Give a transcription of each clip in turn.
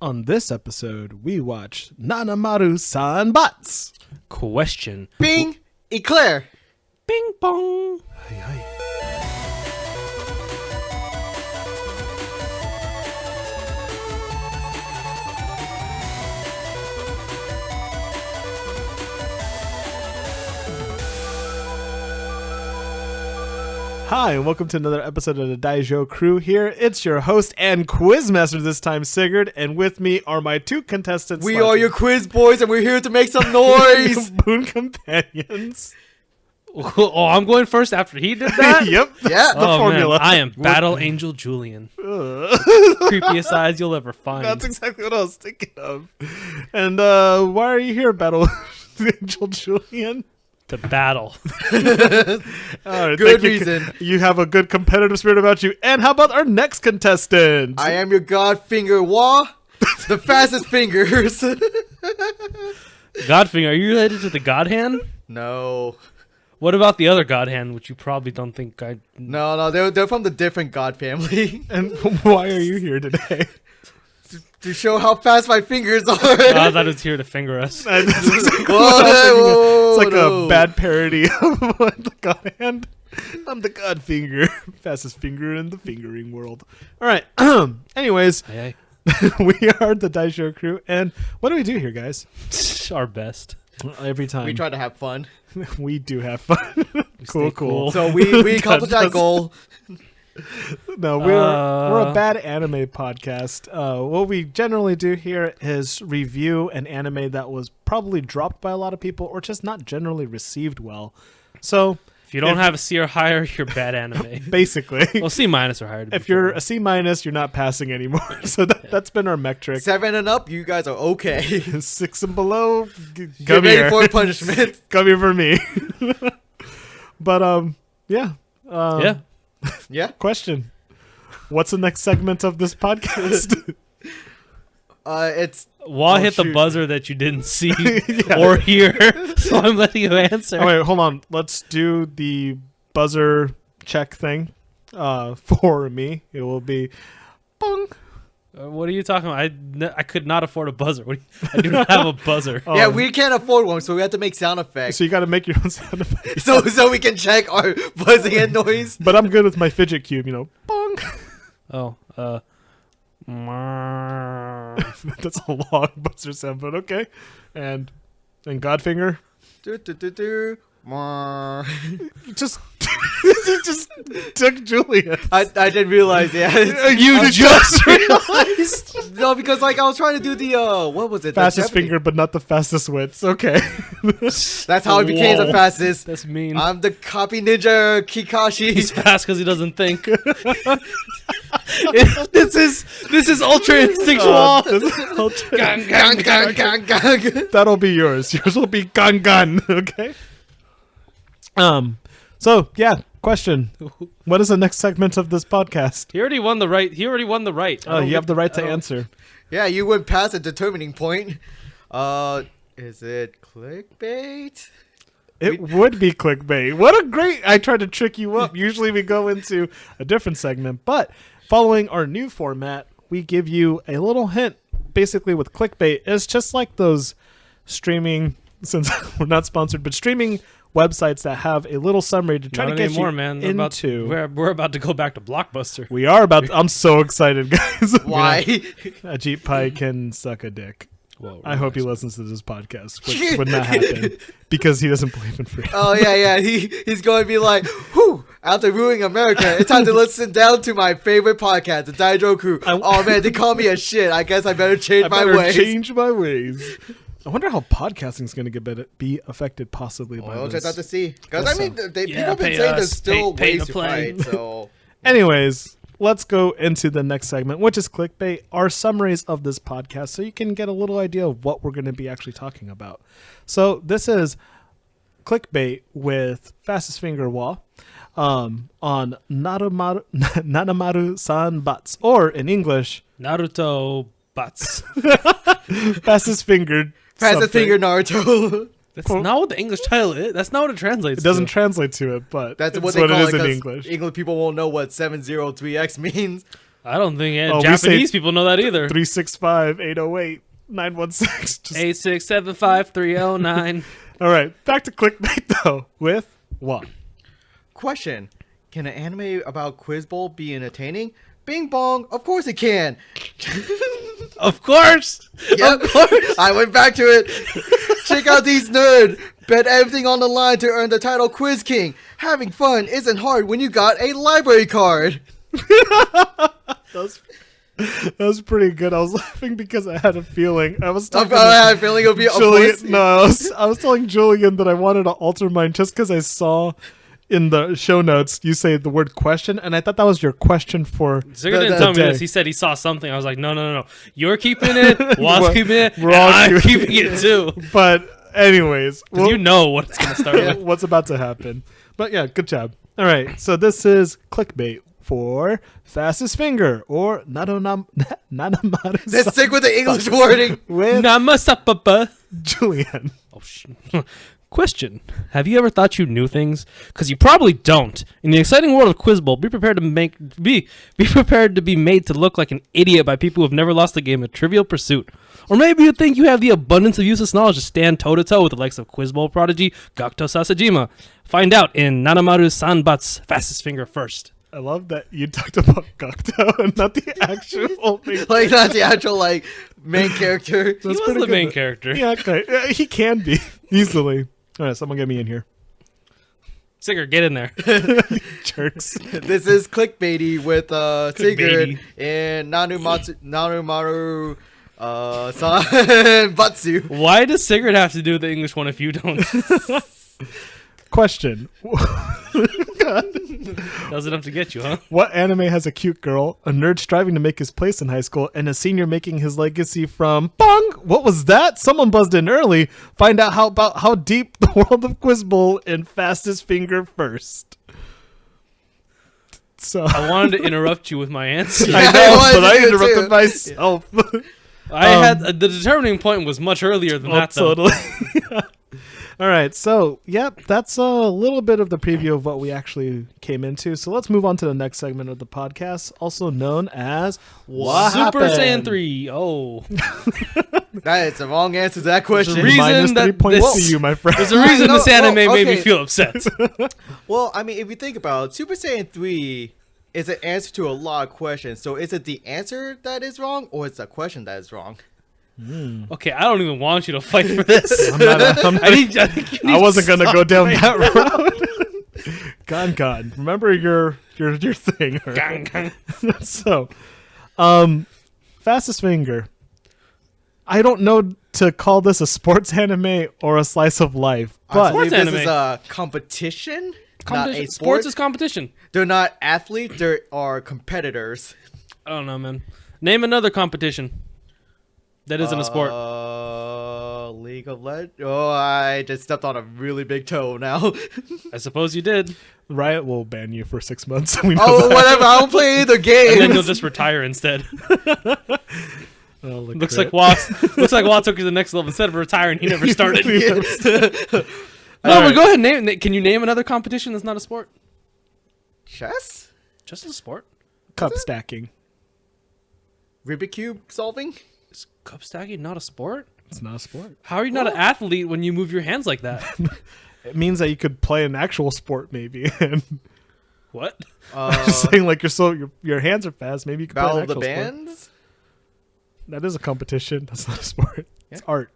On this episode, we watch Maru-san Batsu. Question. Bing! Eclair! Bing bong. Hi, and welcome to another episode of the Daijo Crew here. It's your host and quizmaster this time, Sigurd, and with me are my two contestants. We are your quiz boys, and we're here to make some noise! boon companions. Oh, I'm going first after he did that? Yep. Yeah. The formula. Man, I am Battle Angel Julian. Creepiest eyes you'll ever find. That's exactly what I was thinking of. And why are you here, Battle Angel Julian? To battle. All right, Good reason. You have a good competitive spirit about you. And how about our next contestant? I am your god finger Wah, the fastest fingers. Godfinger, are you related to the God Hand? No. What about the other God Hand, which you probably don't think I... No, they're from the different god family. And why are you here today? To show how fast my fingers are. I thought it was here to finger us. That's exactly what I was thinking. Whoa, It's like no. a bad parody of the God Hand. I'm the God Finger, fastest finger in the fingering world. All right. Anyways, Hey, we are the Daijo Crew, and what do we do here, guys? our best. Every time We try to have fun. we do have fun. stay cool. So we accomplished that goal. No, we're a bad anime podcast. What we generally do here is review an anime that was probably dropped by a lot of people or just not generally received well. So If you don't have a C or higher, you're bad anime. basically, Well, C minus or higher. if you're a C minus, you're not passing anymore. So that's been our metric. 7 and up, you guys are okay. 6 and below, Get come ready here. for punishment. Come here for me. But yeah. yeah. Yeah. Question: what's the next segment of this podcast? It's Wah Oh, hit the shoot. buzzer that you didn't see Yeah. or hear, so I'm letting you answer. Oh, wait, hold on. Let's do the buzzer check thing. For me, it will be, bong. What are you talking about? I could not afford a buzzer. I do not have a buzzer. yeah, we can't afford one, so we have to make sound effects. So you got to make your own sound effect. So we can check our buzzing and noise. But I'm good with my fidget cube. Bong. Oh, That's a long buzzer sound, but okay. And Godfinger, Do, do, do, do. just took Julia. I didn't realize, yeah. You just realized. No, because like I was trying to do the what was it? The Fastest Jeopardy. finger, but not the fastest wits. Okay. That's how I became the Whoa. fastest. that's mean. I'm the copy ninja Kikashi. He's fast because he doesn't think. This is ultra instinctual. Gang, gang, gang, gang, gang. That'll be yours. Yours will be gun. Okay. So yeah. Question: what is the next segment of this podcast? He already won the right. I You don't have the right I to don't- answer. Yeah, you went past a determining point. Is it clickbait? It would be clickbait. What a great! I tried to trick you up. Usually we go into a different segment, but following our new format, we give you a little hint. Basically, with clickbait, it's just like those streaming. Since we're not sponsored, but streaming websites that have a little summary to try Not to get anymore, you man. into. We're about to go back to Blockbuster. We are about. I'm so excited, guys. Why? Ajit Pai can suck a dick. Whoa, I hope he listens to this podcast, which would not happen because he doesn't believe in freedom. Oh yeah. He's going to be like, whew, after ruining America, it's time to listen down to my favorite podcast, the Daijo Crew. Oh man, they call me a shit. I guess I better change I my better ways. change my ways. I wonder how podcasting is going to be affected possibly by We'll this. just have to see. Because Guess I mean, so. people Yeah, have been pay saying us. there's still Pay ways to to play. fight. So Anyways, let's go into the next segment, which is clickbait, our summaries of this podcast, so you can get a little idea of what we're going to be actually talking about. So this is clickbait with Fastest Finger Wah on Nanamaru-san Batsu, or in English, Naruto Batsu. Fastest Finger. fastest something. finger Naruto. That's not what the English title is. That's not what it translates It doesn't to. translate to it, but That's it's what they call it is it. in 'Cause English. English people won't know what 703x means. I don't think we Japanese say people know that either. 365-808-916. 8675309. All right, back to clickbait though with what? Question: Can an anime about Quiz Bowl be entertaining? Bing bong, of course it can. Of course. Yep, of course. I went back to it. Check out these nerds. Bet everything on the line to earn the title Quiz King. Having fun isn't hard when you got a library card. That was pretty good. I was laughing because I had a feeling. I was talking I had a feeling it would be of course. Julian. No, I was telling Julian that I wanted to alter mine just because I saw in the show notes you say the word question, and I thought that was your question for Zigger didn't tell me this. He said he saw something. I was like, no. You're keeping it. Walt's keeping it. We're all I'm keeping it too. But anyways, You know what it's going to start with. what's about to happen. But yeah, good job. All right, so this is clickbait for fastest finger or Nanamaru. Let's stick with the English wording. With Namasapapa. Julian. Oh, Question: Have you ever thought you knew things? Because you probably don't. In the exciting world of Quiz Bowl, be prepared to be made to look like an idiot by people who have never lost a game of Trivial Pursuit. Or maybe you think you have the abundance of useless knowledge to stand toe-to-toe with the likes of Quiz Bowl prodigy Gakuto Sasajima. Find out in Nanamaru Sanbat's Fastest Finger First. I love that you talked about Gakuto and not the actual thing. Like not the actual main character. He was the main character. Yeah, okay. He can be easily. All right, someone get me in here. Sigurd, get in there. Jerks. This is clickbaity with Sigurd Clickbaity. and Nanumaru Batsu. Why does Sigurd have to do the English one if you don't? Question. That's enough to get you, huh? What anime has a cute girl, a nerd striving to make his place in high school, and a senior making his legacy from Bong? What was that? Someone buzzed in early. Find out how deep the world of Quiz Bowl in Fastest Finger First. So I wanted to interrupt you with my answer. I I know, wanted but to I do it interrupted too. myself. I had the determining point was much earlier than that, though. Totally. All right, so yep, that's a little bit of the preview of what we actually came into. So let's move on to the next segment of the podcast, also known as What Super Happened? Saiyan 3. Oh, That is the wrong answer to that question. There's a reason Minus 3 that points this- to you, my friend. there's a reason No, this anime well, made me okay. feel upset. Well, I mean, if you think about it, Super Saiyan 3 is an answer to a lot of questions. So is it the answer that is wrong or it's the question that is wrong? Okay, I don't even want you to fight for this. I'm not- I think you need I wasn't to gonna stop go down right that road. God. Remember your thing. all right? now. So, Fastest Finger. I don't know to call this a sports anime or a slice of life, I but believe this anime. is a competition, not a sport. Sports is competition. They're not athletes, they are competitors. I don't know, man. Name another competition that isn't a sport. League of Legends. Oh, I just stepped on a really big toe now. I suppose you did. Riot will ban you for 6 months. We know Oh, that. whatever. I don't play either And then game. you'll just retire instead. Oh, Looks like Watt took you to the next level. Instead of retiring, he never started. No, but go ahead. Name. Can you name another competition that's not a sport? Chess? Just a sport. cup stacking. Rubik's Cube solving? Is cup stacking not a sport? It's not a sport. How are you not an athlete when you move your hands like that? It means that you could play an actual sport, maybe. And What? I'm just saying, like your hands are fast. Maybe you could Battle play of an the actual sport. Bands? That is a competition. That's not a sport. It's art.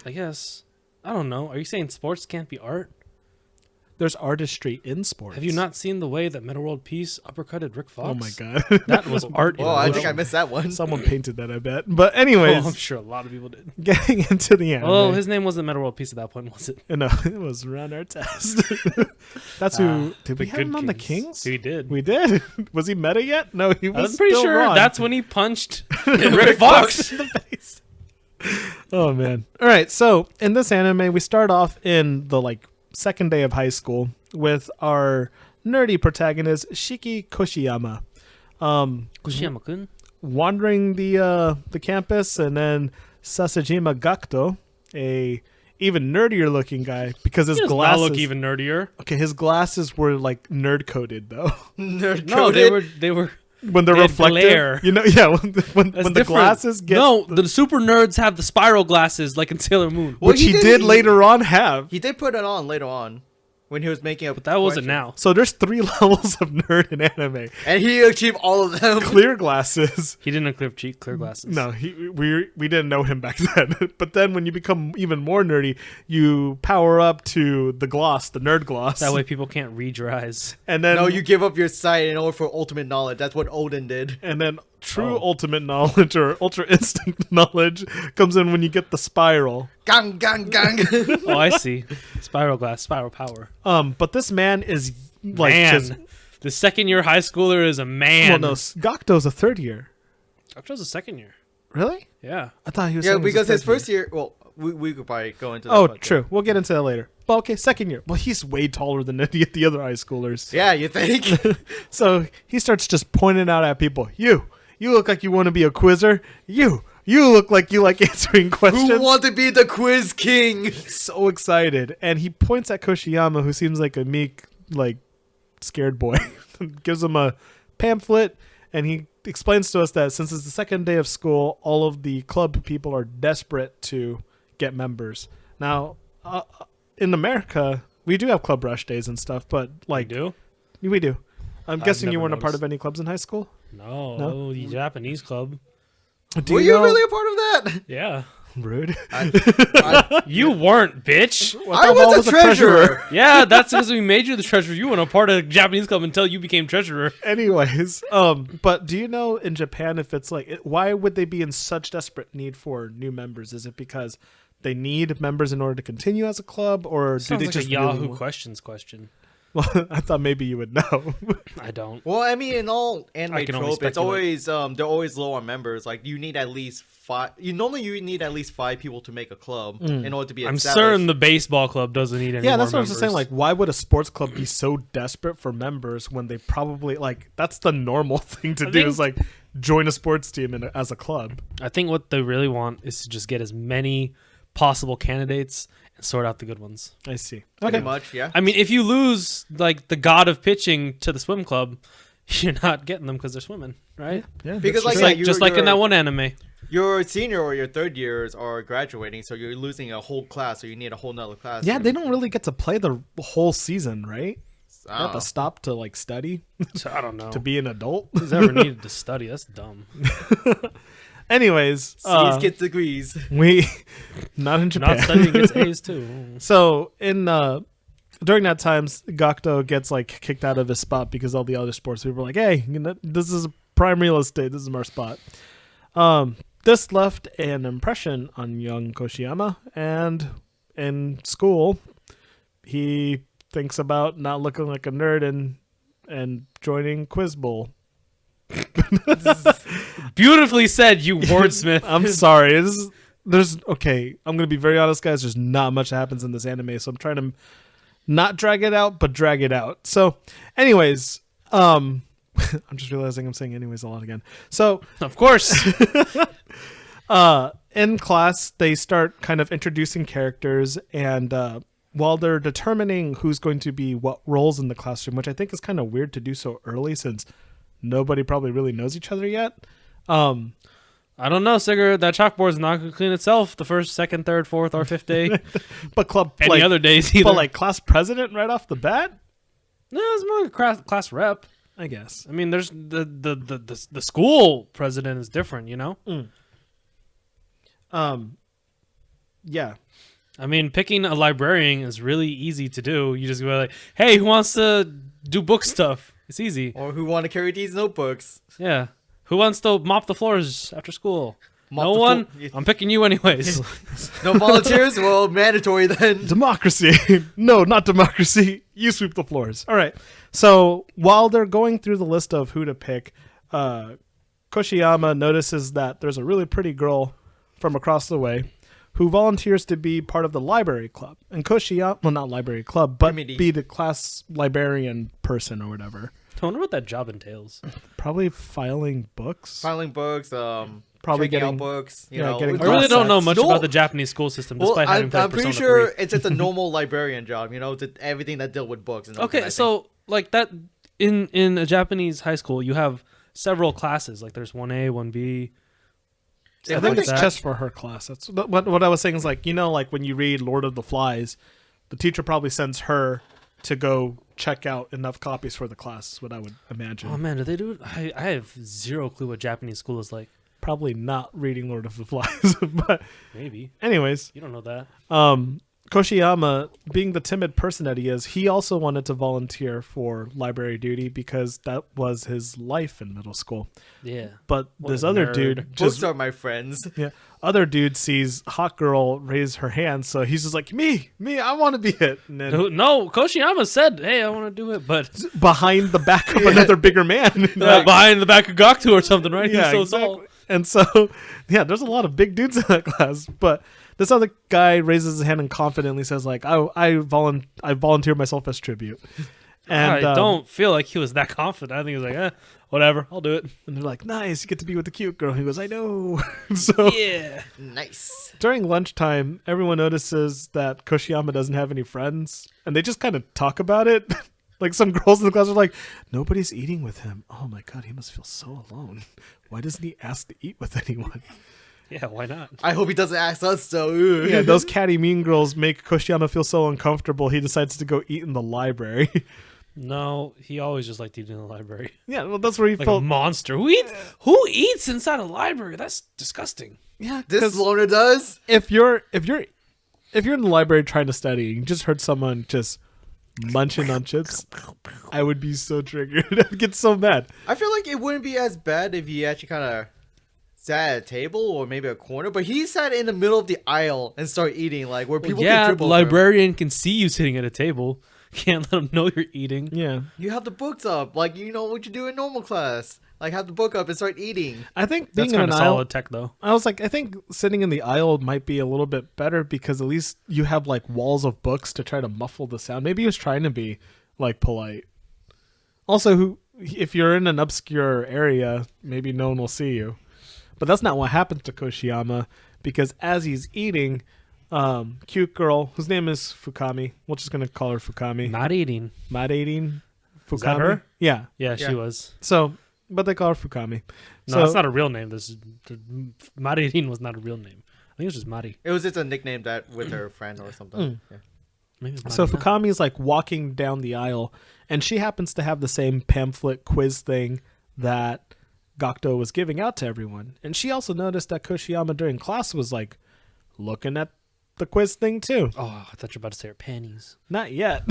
I guess. I don't know. Are you saying sports can't be art? There's artistry in sports. Have you not seen the way that Meta World Peace uppercutted Rick Fox? Oh my god. That was art. Oh, I think I missed that one. Someone painted that, I bet. But anyways, Oh, I'm sure a lot of people did. getting into the anime. Oh, his name wasn't Meta World Peace at that point, was it? No, it was Run Our Test. That's who. Did we The have Good him on the Kings? We did. We did. Was he meta yet? No, he was. I'm pretty still sure Ron. that's when he punched Rick Fox in the face. Oh man. All right. So in this anime, we start off in the second day of high school with our nerdy protagonist Shiki Koshiyama, Kushiyama-kun? wandering the campus, and then Sasajima Gakuto, a even nerdier looking guy because his He does not glasses look even nerdier. Okay, his glasses were nerd coated though. Nerd No, they were when they're They had reflective. glare. You know, yeah, when That's the different. glasses get No, the super nerds have the spiral glasses like in Sailor Moon. Well, which he he did did- later on have. He did put it on later on when he was making a. But that wasn't question. now. So there's 3 levels of nerd in anime. And he achieved all of them. Clear glasses. He didn't have clear glasses. No, we didn't know him back then. But then when you become even more nerdy, you power up to the gloss, the nerd gloss. That way people can't read your eyes. And then No, you give up your sight in order for ultimate knowledge. That's what Odin did. and then true ultimate knowledge or ultra instinct knowledge comes in when you get the spiral. Gang, gang, gang. Oh, I see. Spiral glass, spiral power. But this man is like Man. just The second year high schooler is a man. well, no, Gakuto's a 3rd year. Doctor's a second year. Really? Yeah. I thought he was Yeah, saying it was because his 3rd first year. Well, we could probably go into that. Oh, but- true. We'll get into that later. But okay, 2nd year. Well, he's way taller than any of the other high schoolers. Yeah, you think? So he starts just pointing out at people. You look like you want to be a quizzer. You look like you like answering questions. Who want to be the quiz king? So excited. And he points at Koshiyama, who seems like a meek, like, scared boy. Gives him a pamphlet, and he explains to us that since it's the 2nd day of school, all of the club people are desperate to get members. Now, in America, we do have club rush days and stuff, but like Do? we do. I'm I've guessing you never weren't a part noticed. of any clubs in high school. No, the Japanese club. Do Were you you know- really a part of that? Yeah. Rude? You weren't, bitch. I was a treasurer. Yeah, that's because we made you the treasurer. You weren't a part of the Japanese club until you became treasurer. Anyways, but do you know in Japan if it's like why would they be in such desperate need for new members? Is it because they need members in order to continue as a club, or do Sounds they like just a Yahoo really want- questions question. Well, I thought maybe you would know. I don't. Well, I mean, in all I anime can only trope, it's speculate. always they're always low on members. Like you need at least 5. You need at least 5 people to make a club in order to be. I'm established. certain the baseball club doesn't need any Yeah, more that's what I was just saying. members. Like, why would a sports club be so desperate for members when they probably like that's the normal thing to do think- is like join a sports team as a club. I think what they really want is to just get as many possible candidates and sort out the good ones. I see. Pretty Okay. much, yeah. I mean, if you lose like the god of pitching to the swim club, you're not getting them because they're swimming, right? Yeah, Because, that's like, true. yeah, Just like in that one anime. Your senior or your 3rd years are graduating, so you're losing a whole class, so you need a whole nother class. yeah, they don't really get to play the whole season, right? They have Oh. to stop to like study So I don't know. to be an adult. Who's ever needed to study? That's dumb. Anyways, Get degrees. we not in Japan. Not studying gets A's too. So in during that time, Gakuto gets like kicked out of his spot because all the other sports people were like, "Hey, this is prime real estate. This is our spot." This left an impression on young Koshiyama, and in school, he thinks about not looking like a nerd and joining Quiz Bowl. Beautifully said, you wordsmith. I'm sorry. I'm gonna be very honest, guys. There's not much that happens in this anime, so I'm trying to not drag it out, but drag it out. So, anyways, I'm just realizing I'm saying anyways a lot again. So, Of course. in class, they start kind of introducing characters, and while they're determining who's going to be what roles in the classroom, which I think is kind of weird to do so early since nobody probably really knows each other yet. I don't know, Sigurd. That chalkboard's not going to clean itself the first, second, third, fourth, or fifth day. But Any other days either. but like class president right off the bat, No, it's more like a class rep. I guess. I mean, there's the school president is different, you know? Yeah. I mean, picking a librarian is really easy to do. You just go like, hey, who wants to do book stuff? It's easy. Or who want to carry these notebooks? Yeah. Who wants to mop the floors after school? Mop No the one? floor- I'm picking you anyways. No volunteers? Well, mandatory then. Democracy. No, not democracy. You sweep the floors. All right. So while they're going through the list of who to pick, Koshiyama notices that there's a really pretty girl from across the way who volunteers to be part of the library club. And Koshiyama, well, not library club, but Committee. be the class librarian person or whatever. I wonder what that job entails. Probably filing books. Filing books, Probably checking out getting- books. You yeah, know, getting I really don't know much No. about the Japanese school system, Well, despite having I'm played pretty Persona sure 3. it's just a normal librarian job. You know, everything that deal with books. And Okay, so like that in a Japanese high school, you have several classes. Like there's 1A, 1B. I stuff think like it's that. just for her class. That's what I was saying is like, like when you read Lord of the Flies, the teacher probably sends her to go check out enough copies for the class, is what I would imagine. Oh man, do they do it? I have zero clue what Japanese school is like. Probably not reading Lord of the Flies. But Maybe. anyways, You don't know that. Koshiyama, being the timid person that he is, he also wanted to volunteer for library duty because that was his life in middle school. Yeah. But What this a other nerd. dude Books just are my friends. other dude sees hot girl raise her hand, so he's just like, me, I want to be it. And then No, Koshiyama said, "Hey, I want to do it," but behind the back of another bigger man, behind the back of Goktu or something, right? yeah, He's so exactly. tall. And so, yeah, there's a lot of big dudes in that class. But this other guy raises his hand and confidently says, like, I volunteer myself as tribute. And I don't feel like he was that confident. I think he was like, whatever, I'll do it. And they're like, nice, you get to be with the cute girl. He goes, I know. So Yeah. Nice. during lunchtime, everyone notices that Koshiyama doesn't have any friends, and they just kind of talk about it. Like some girls in the class are like, nobody's eating with him. Oh my god, he must feel so alone. Why doesn't he ask to eat with anyone? Yeah, why not? I hope he doesn't ask us though. Ooh. Yeah, those catty mean girls make Koshiyama feel so uncomfortable, he decides to go eat in the library. No, he always just liked eating in the library. Yeah, well, that's where he Like felt. a monster. Who eats inside a library? That's disgusting. Yeah, This 'cause loner does. if you're in the library trying to study, and you just heard someone just munching on chips, I would be so triggered. I'd get so mad. I feel like it wouldn't be as bad if he actually kind of sat at a table or maybe a corner, but he sat in the middle of the aisle and started eating, like where people can Yeah, trip the over him. librarian can see you sitting at a table. Can't let him know you're eating. Yeah, You have the books up, like you know what you do in normal class. Like have the book up and start eating. I think That's being in kind an of aisle. solid tech, though. I was like, I think sitting in the aisle might be a little bit better because at least you have like walls of books to try to muffle the sound. Maybe he was trying to be like polite. Also, if you're in an obscure area, maybe no one will see you. But that's not what happens to Koshiyama because as he's eating, cute girl whose name is Fukami. We're just gonna call her Fukami. Not eating. Not eating. Fukami. Is that her? Yeah. Yeah, Yeah. she was. So, but they call her Fukami. No, So- that's not a real name. Marin was not a real name. I think it was just Mari. It was just a nickname that with her friend or something. Yeah. Maybe it's So Marina. Fukami is like walking down the aisle, and she happens to have the same pamphlet quiz thing that Gokto was giving out to everyone. And she also noticed that Koshiyama during class was like looking at the quiz thing too. Oh, I thought you were about to say her panties. Not yet.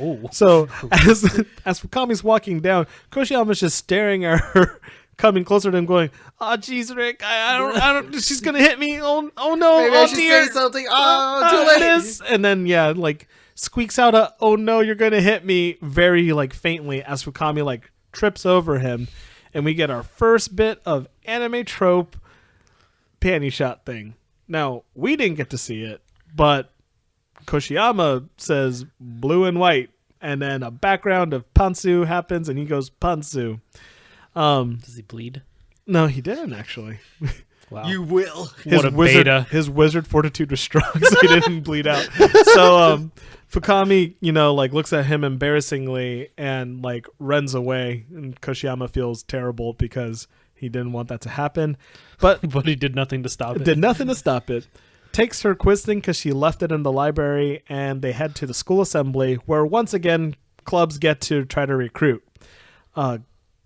Oh. So as Fukami's walking down, Koshiyama's just staring at her, coming closer to him, going, "Oh, jeez, Rick, I don't. She's gonna hit me. Oh no, Maybe I oh should dear, say something. Oh, too late. it is." And then like squeaks out a, "Oh no, you're gonna hit me," very like faintly as Fukami like trips over him, and we get our first bit of anime trope panty shot thing. Now we didn't get to see it, but Koshiyama says blue and white, and then a background of pantsu happens, and he goes pantsu. Does he bleed? No, he didn't actually. Wow. You will. What a beta. His wizard fortitude was strong, so he didn't bleed out. So Fukami, like looks at him embarrassingly and like runs away, and Koshiyama feels terrible because he didn't want that to happen, but But he did nothing to stop it. did nothing to stop it. Takes her quiz thing because she left it in the library, and they head to the school assembly where once again clubs get to try to recruit.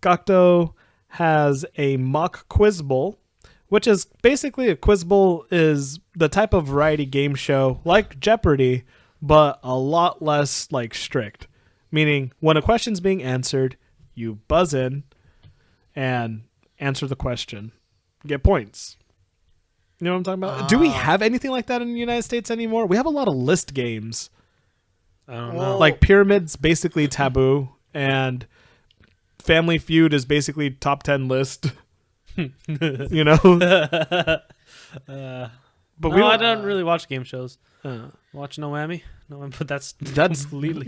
Gokto has a mock quiz bowl, which is basically a quiz bowl is the type of variety game show like Jeopardy, but a lot less like strict. Meaning when a question's being answered, you buzz in and answer the question, get points. You know what I'm talking about? Do we have anything like that in the United States anymore? We have a lot of list games. I don't know. Well, Like Pyramid's basically taboo, and Family Feud is basically top 10 list. You know? But No, I don't really watch game shows. Uh, Watch No Whammy. No, but that's completely.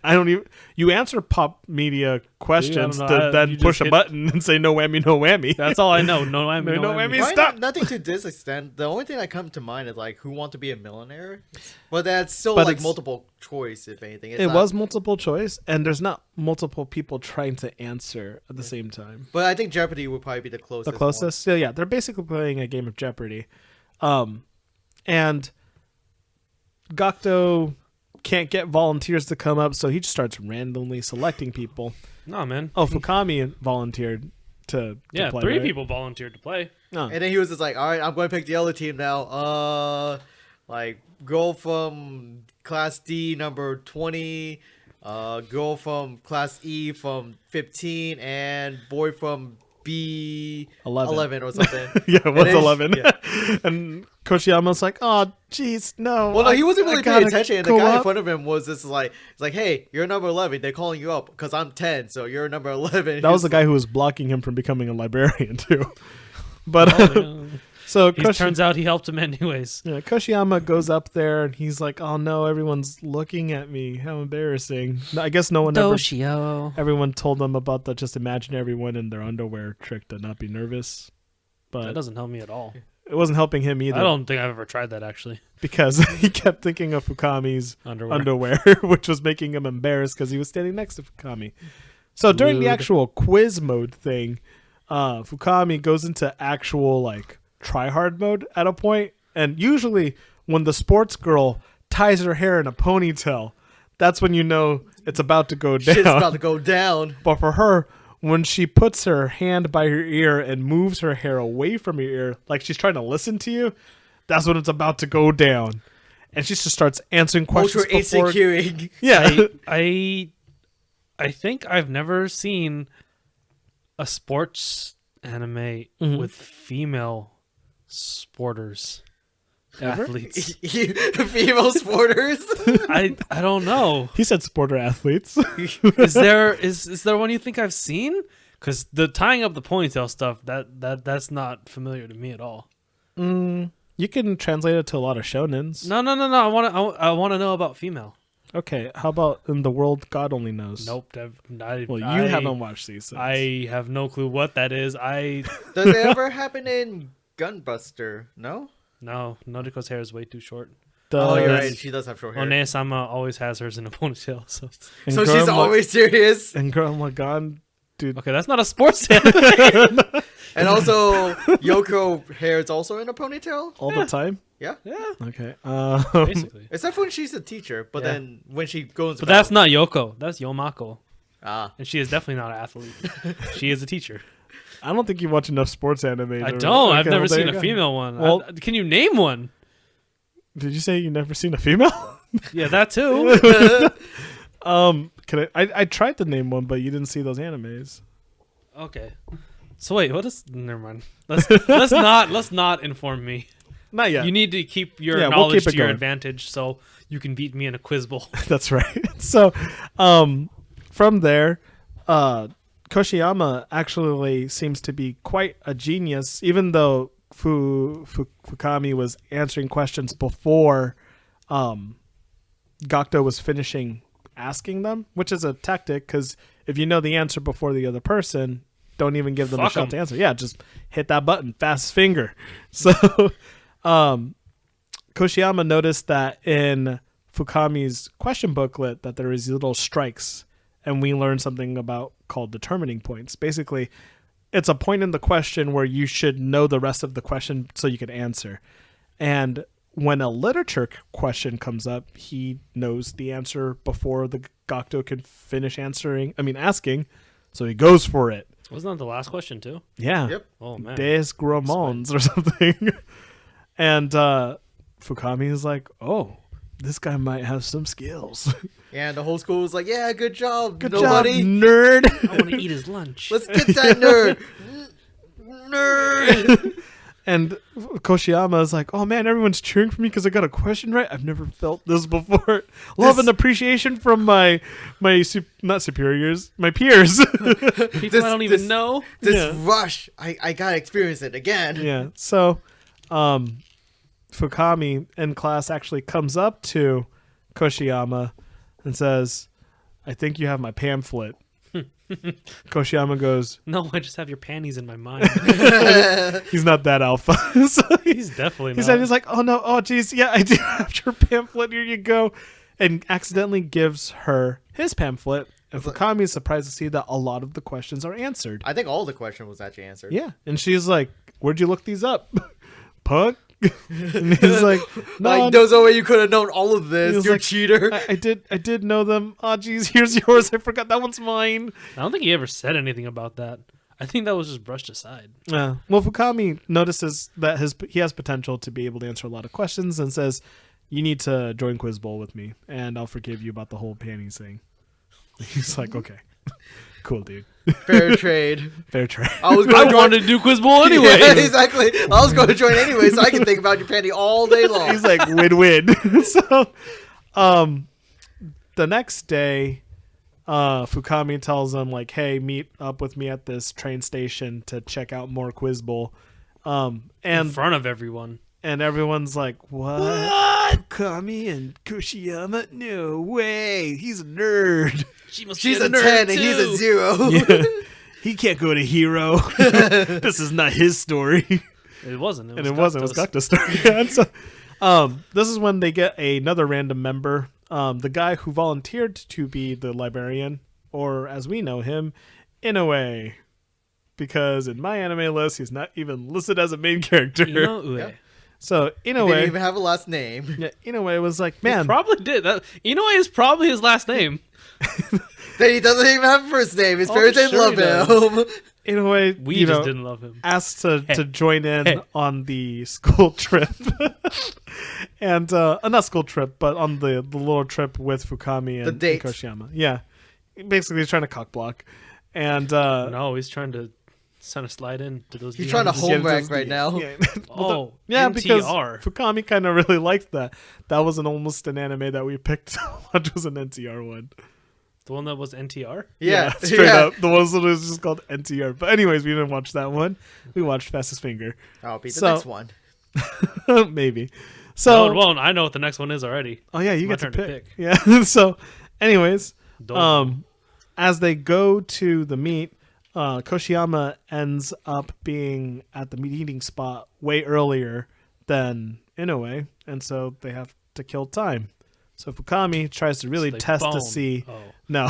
I don't even. You answer pop media questions know. to then You push just a hit- button and say no whammy, no whammy. That's all I know. No Whammy. No No Whammy. Whammy. Probably Stop. nothing to this extent. The only thing that comes to mind is like Who Want to Be a Millionaire, but that's still But like it's- multiple choice, if anything. It's It not- was multiple choice, and there's not multiple people trying to answer at the same time. but I think Jeopardy would probably be the closest. The closest, yeah, they're basically playing a game of Jeopardy, and Gakto can't get volunteers to come up, so he just starts randomly selecting people. No, man. Oh, Fukami volunteered to Yeah, play, 3 right? people volunteered to play. Oh. And then he was just like, "All right, I'm going to pick the other team now. Like girl from Class D number 20, girl from Class E from 15, and boy from B 11 or something." Yeah, it was then- 11. yeah. And Koshiyama's like, oh, jeez, no. Well, no, he wasn't I really gotta paying attention, and the go guy in up." front of him was just like, "It's like, hey, you're number 11. They're calling you up because I'm 10, so you're number 11." That was the guy who was blocking him from becoming a librarian, too. But, Oh, yeah. so He turns out he helped him anyways. Yeah, Koshiyama goes up there and he's like, "Oh no, everyone's looking at me. How embarrassing!" No, I guess no one ever. Everyone told them about the just imagine everyone in their underwear trick to not be nervous, That but doesn't help me at all. it wasn't helping him either I don't think I've ever tried that actually. because he kept thinking of Fukami's underwear, which was making him embarrassed because he was standing next to Fukami. So during the Rude. actual quiz mode thing, Fukami goes into actual like try hard mode at a point, and usually when the sports girl ties her hair in a ponytail, that's when you know it's about to go down. Shit's about to go down. But for her, when she puts her hand by her ear and moves her hair away from her ear, like she's trying to listen to you, that's when it's about to go down. And she just starts answering questions Ultra before. insecuring. Yeah. I think I've never seen a sports anime with female sporters. Ever? Athletes. Female sporters. I don't know. He said sporter athletes. Is there one you think I've seen? Because the tying up the ponytail stuff that's not familiar to me at all. You can translate it to a lot of shonens. No. I want to know about female. Okay, how about in the world God only knows? Nope. Well, you haven't watched these things. I have no clue what that is. Does it ever happen in Gunbuster? No. No. Noriko's hair is way too short. Oh, you're Does- right. She does have short hair. One-sama always has hers in a ponytail. So and So she's Gurren always serious. And Gurren Lagann, dude. okay, that's not a sports anime. And also, Yoko hair is also in a ponytail. All the time? Yeah. Okay. Basically. Except when she's a teacher, but Yeah. then when she goes. But that's not Yoko. That's Yomako. Ah. And she is definitely not an athlete. She is a teacher. I don't think you watch enough sports anime. I to- don't. I've Okay, never well, there seen you a go. female one. Well- Can you name one? Did you say you never seen a female? Yeah, that too. Can I tried to name one, but you didn't see those animes. Okay. So wait, what is? Never mind. Let's not inform me. Not yet. You need to keep your Yeah, we'll knowledge keep it to your going. advantage, so you can beat me in a quiz bowl. That's right. So, from there, Koshiyama actually seems to be quite a genius, even though Fukami was answering questions before Gakto was finishing asking them, which is a tactic because if you know the answer before the other person, don't even give them a Fuck shot 'em. to answer. Yeah, just hit that button, fast finger. So, Koshiyama noticed that in Fukami's question booklet that there is little strikes, and we learned something about called determining points. Basically, it's a point in the question where you should know the rest of the question so you can answer. And when a literature question comes up, he knows the answer before the Gakto can finish asking, so he goes for it. Wasn't that the last question too? Yeah. Yep. Oh man. Des Gromons or something. And Fukami is like, oh, this guy might have some skills. Yeah, and the whole school was like, "Yeah, good job, Good nobody. job, nerd. I want to eat his lunch. Let's get that nerd, nerd." And Koshiyama is like, oh man, everyone's cheering for me because I got a question right. I've never felt this before. Love and appreciation from my not superiors, my peers. People I don't even know. This Yeah. rush, I gotta experience it again. Yeah. So, Fukami in class actually comes up to Koshiyama and says, I think you have my pamphlet. Koshiyama goes, No, I just have your panties in my mind. he's not that alpha. So He's definitely not. he's like, oh no, oh geez, yeah, I do have your pamphlet. Here you go. And accidentally gives her his pamphlet. And Fukami is surprised to see that a lot of the questions are answered. I think all the question was actually answered. Yeah. And she's like, where'd you look these up? Punk? And he's like, no, Like, there's no way you could have known all of he this, was you like, cheater. I did know them. Oh geez, here's yours. I forgot that one's mine. I don't think he ever said anything about that. I think that was just brushed aside. Yeah. Well, Fukami notices that he has potential to be able to answer a lot of questions and says, you need to join Quiz Bowl with me, and I'll forgive you about the whole panties thing. He's like, okay, cool, dude. Fair trade. Fair trade. I was I going to wanted to do Quiz Bowl anyway. Yeah, exactly. I was going to join anyway, so I can think about your panty all day long. He's like, win-win. So, the next day, Fukami tells him, like, hey, meet up with me at this train station to check out more Quiz Bowl. In And front of everyone. everyone's like, what? Fukami and Koshiyama? No way. He's a nerd. She's a 10 and he's a 0. Yeah. He can't go to Hero. This is not his story. It wasn't. It wasn't. It was Gakto's story. And so, this is when they get another random member. The guy who volunteered to be the librarian, or as we know him, Inoue. Because in my anime list, he's not even listed as a main character. Inoue. Yeah. So He didn't Inoue, even have a last name. yeah, Inoue was like, He man, probably did. Inoue is probably his last name. Then he doesn't even have a first name. His Oh, parents didn't sure love he does. him. Inoue, We you just know, didn't love him. asked to join in Hey. on the school trip. And not school trip, but on the little trip with Fukami The and date. Koshiyama. Yeah. Basically, he's trying to cock block. And No, he's trying to slide in to those. He's DMs. trying to just home get into wreck his right DM. now. Yeah. Oh, Yeah, because NTR. Fukami kind of really liked that. That was almost an anime that we picked. Which was an NTR one. The one that was NTR. Yeah, straight yeah. up. The one that was just called NTR. But anyways, we didn't watch that one. We watched Fastest Finger. I'll be the So- next one. Maybe. So, No, well, I know what the next one is already. oh yeah, you My get to turn to pick. pick. Yeah. So, anyways, Don't. as they go to the meet, Koshiyama ends up being at the meeting spot way earlier than Inoue, and so they have to kill time. So Fukami tries to really They test to bone. see. Oh. No.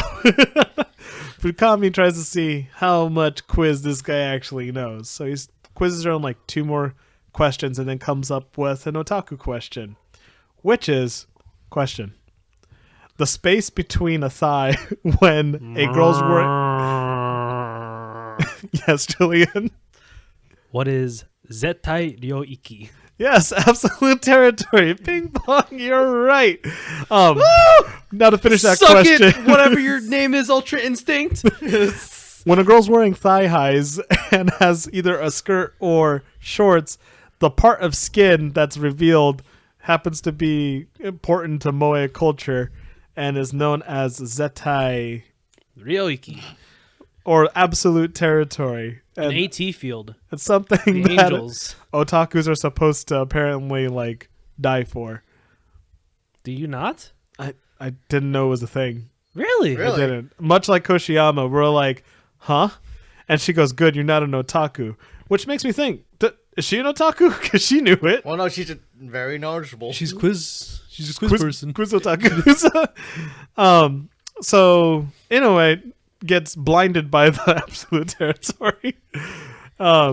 Fukami tries to see how much quiz this guy actually knows. So he quizzes her on like 2 more questions and then comes up with an otaku question, which is question. The space between a thigh when a girl's wearing... Yes, Julian. What is Zettai Ryoiki? Yes, absolute territory. Ping pong, you're right. Now to finish that Suck question. it, whatever your name is, Ultra Instinct. When a girl's wearing thigh highs and has either a skirt or shorts, the part of skin that's revealed happens to be important to Moe culture and is known as Zettai Ryoiki. or absolute territory. An And AT field. it's something The that Angels. otakus are supposed to apparently like die for. Do you not? I didn't know it was a thing. Really? Really? I didn't. Much like Koshiyama, we're like, huh? And she goes, good, you're not an otaku. Which makes me think, is she an otaku? Because she knew it. Well, no, she's very knowledgeable. She's a quiz person. Quiz otaku. So, Inoue gets blinded by the absolute territory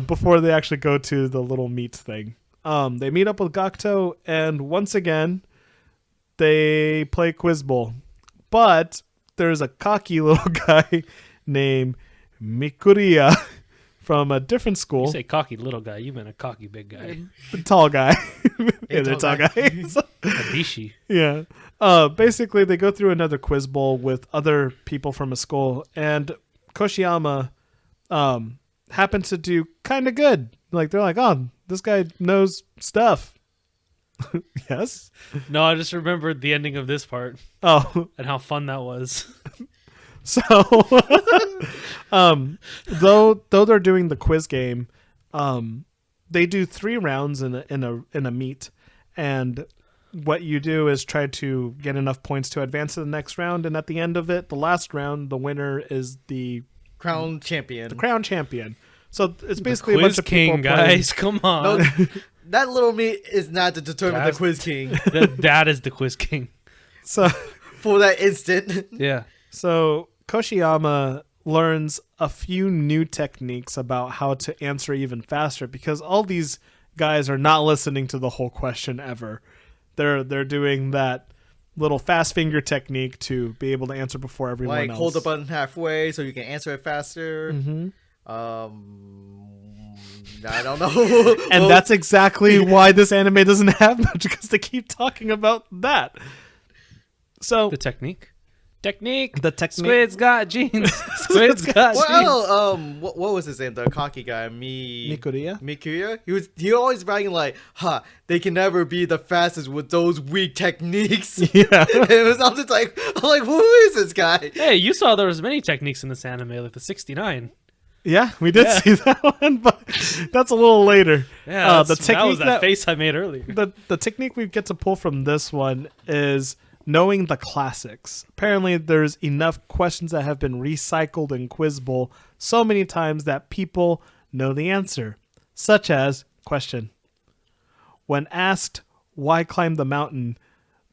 before they actually go to the little meet thing. They meet up with Gakto, and once again, they play Quiz Bowl. But there's a cocky little guy named Mikuriya from a different school. You say cocky little guy, you meant a cocky big guy. The tall guy. Yeah, they're tall tall guy. guys. Adishi. Yeah. Basically, they go through another quiz bowl with other people from a school, and Koshiyama happens to do kind of good. Like, they're like, oh, this guy knows stuff. Yes? No, I just remembered the ending of this part Oh, and how fun that was. so though they're doing the quiz game, they do 3 rounds in a meet, and what you do is try to get enough points to advance to the next round, and at the end of it, the last round, the winner is the Crown champion. crown champion. So it's basically the a bunch Quiz of King, people playing. guys. Come on. No, that little meat is not to determine Guys. the quiz king that is the Quiz King. So for that instant. Yeah. So Koshiyama learns a few new techniques about how to answer even faster because all these guys are not listening to the whole question ever. They're doing that little fast finger technique to be able to answer before everyone Like else. hold the button halfway so you can answer it faster. Mm-hmm. I don't know. And that's exactly why this anime doesn't have much, because they keep talking about that. So The technique. Technique. the technique. Squid's got jeans. Squid's got jeans. Well, what was his name? The cocky guy, Mikuriya? Mikuya. He always bragging like, they can never be the fastest with those weak techniques. Yeah. And it was, I'm like, who is this guy? Hey, you saw there was many techniques in this anime, like the 69. Yeah, we did see that one, but that's a little later. Yeah, the that technique was that face I made earlier. the technique we get to pull from this one is knowing the classics. Apparently, there's enough questions that have been recycled in Quiz Bowl so many times that people know the answer. Such as, question. When asked why climb the mountain,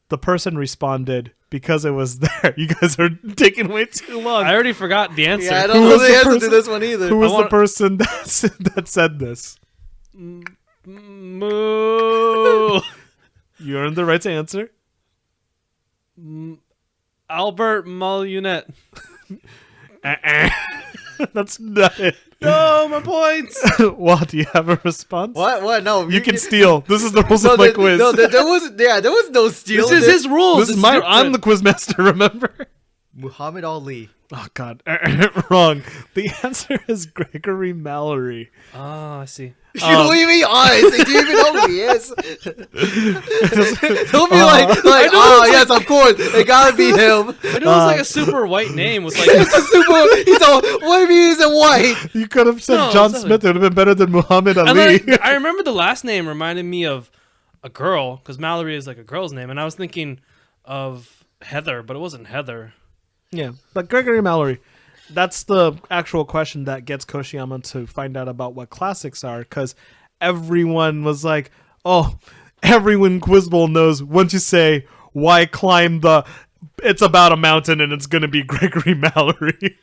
the person responded, because it was there. You guys are taking way too long. I already forgot the answer. Yeah, I don't Who know was the the answer to person- this one either. Who was I wanna- the person that said this? Moo. You earned the right to answer. Albert Malunet. That's not it. No, my points. Well, do you have a response? What? No, You can steal. This is the rules of my quiz. No, there was no steal. This is his rules. This is my. I'm the quiz master. Remember? Muhammad Ali. Oh God, wrong. The answer is Gregory Mallory. Oh, I see. You don't even honestly, do you even know who he is? Don't be yes, of course, it gotta be him. I know it's like a super white name with like. He's all, what if he isn't white? You could have said No, John it's Smith. It would have been better than Muhammad And Ali. then I remember the last name reminded me of a girl because Mallory is like a girl's name, and I was thinking of Heather, but it wasn't Heather. Yeah, but Gregory Mallory. That's the actual question that gets Koshiyama to find out about what classics are, because everyone was like, "Oh, everyone Quiz Bowl knows once you say why climb the, it's about a mountain and it's gonna be Gregory Mallory."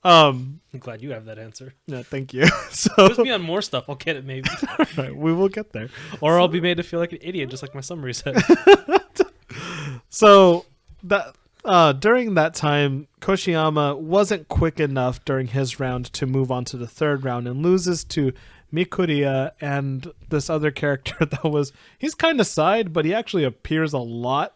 I'm glad you have that answer. Yeah, thank you. Quiz So me on more stuff. I'll get it maybe, right, we will get there. or I'll be made to feel like an idiot, just like my summary said. So that during that time, Koshiyama wasn't quick enough during his round to move on to the third round and loses to Mikuriya and this other character that was, he's kind of side, but he actually appears a lot.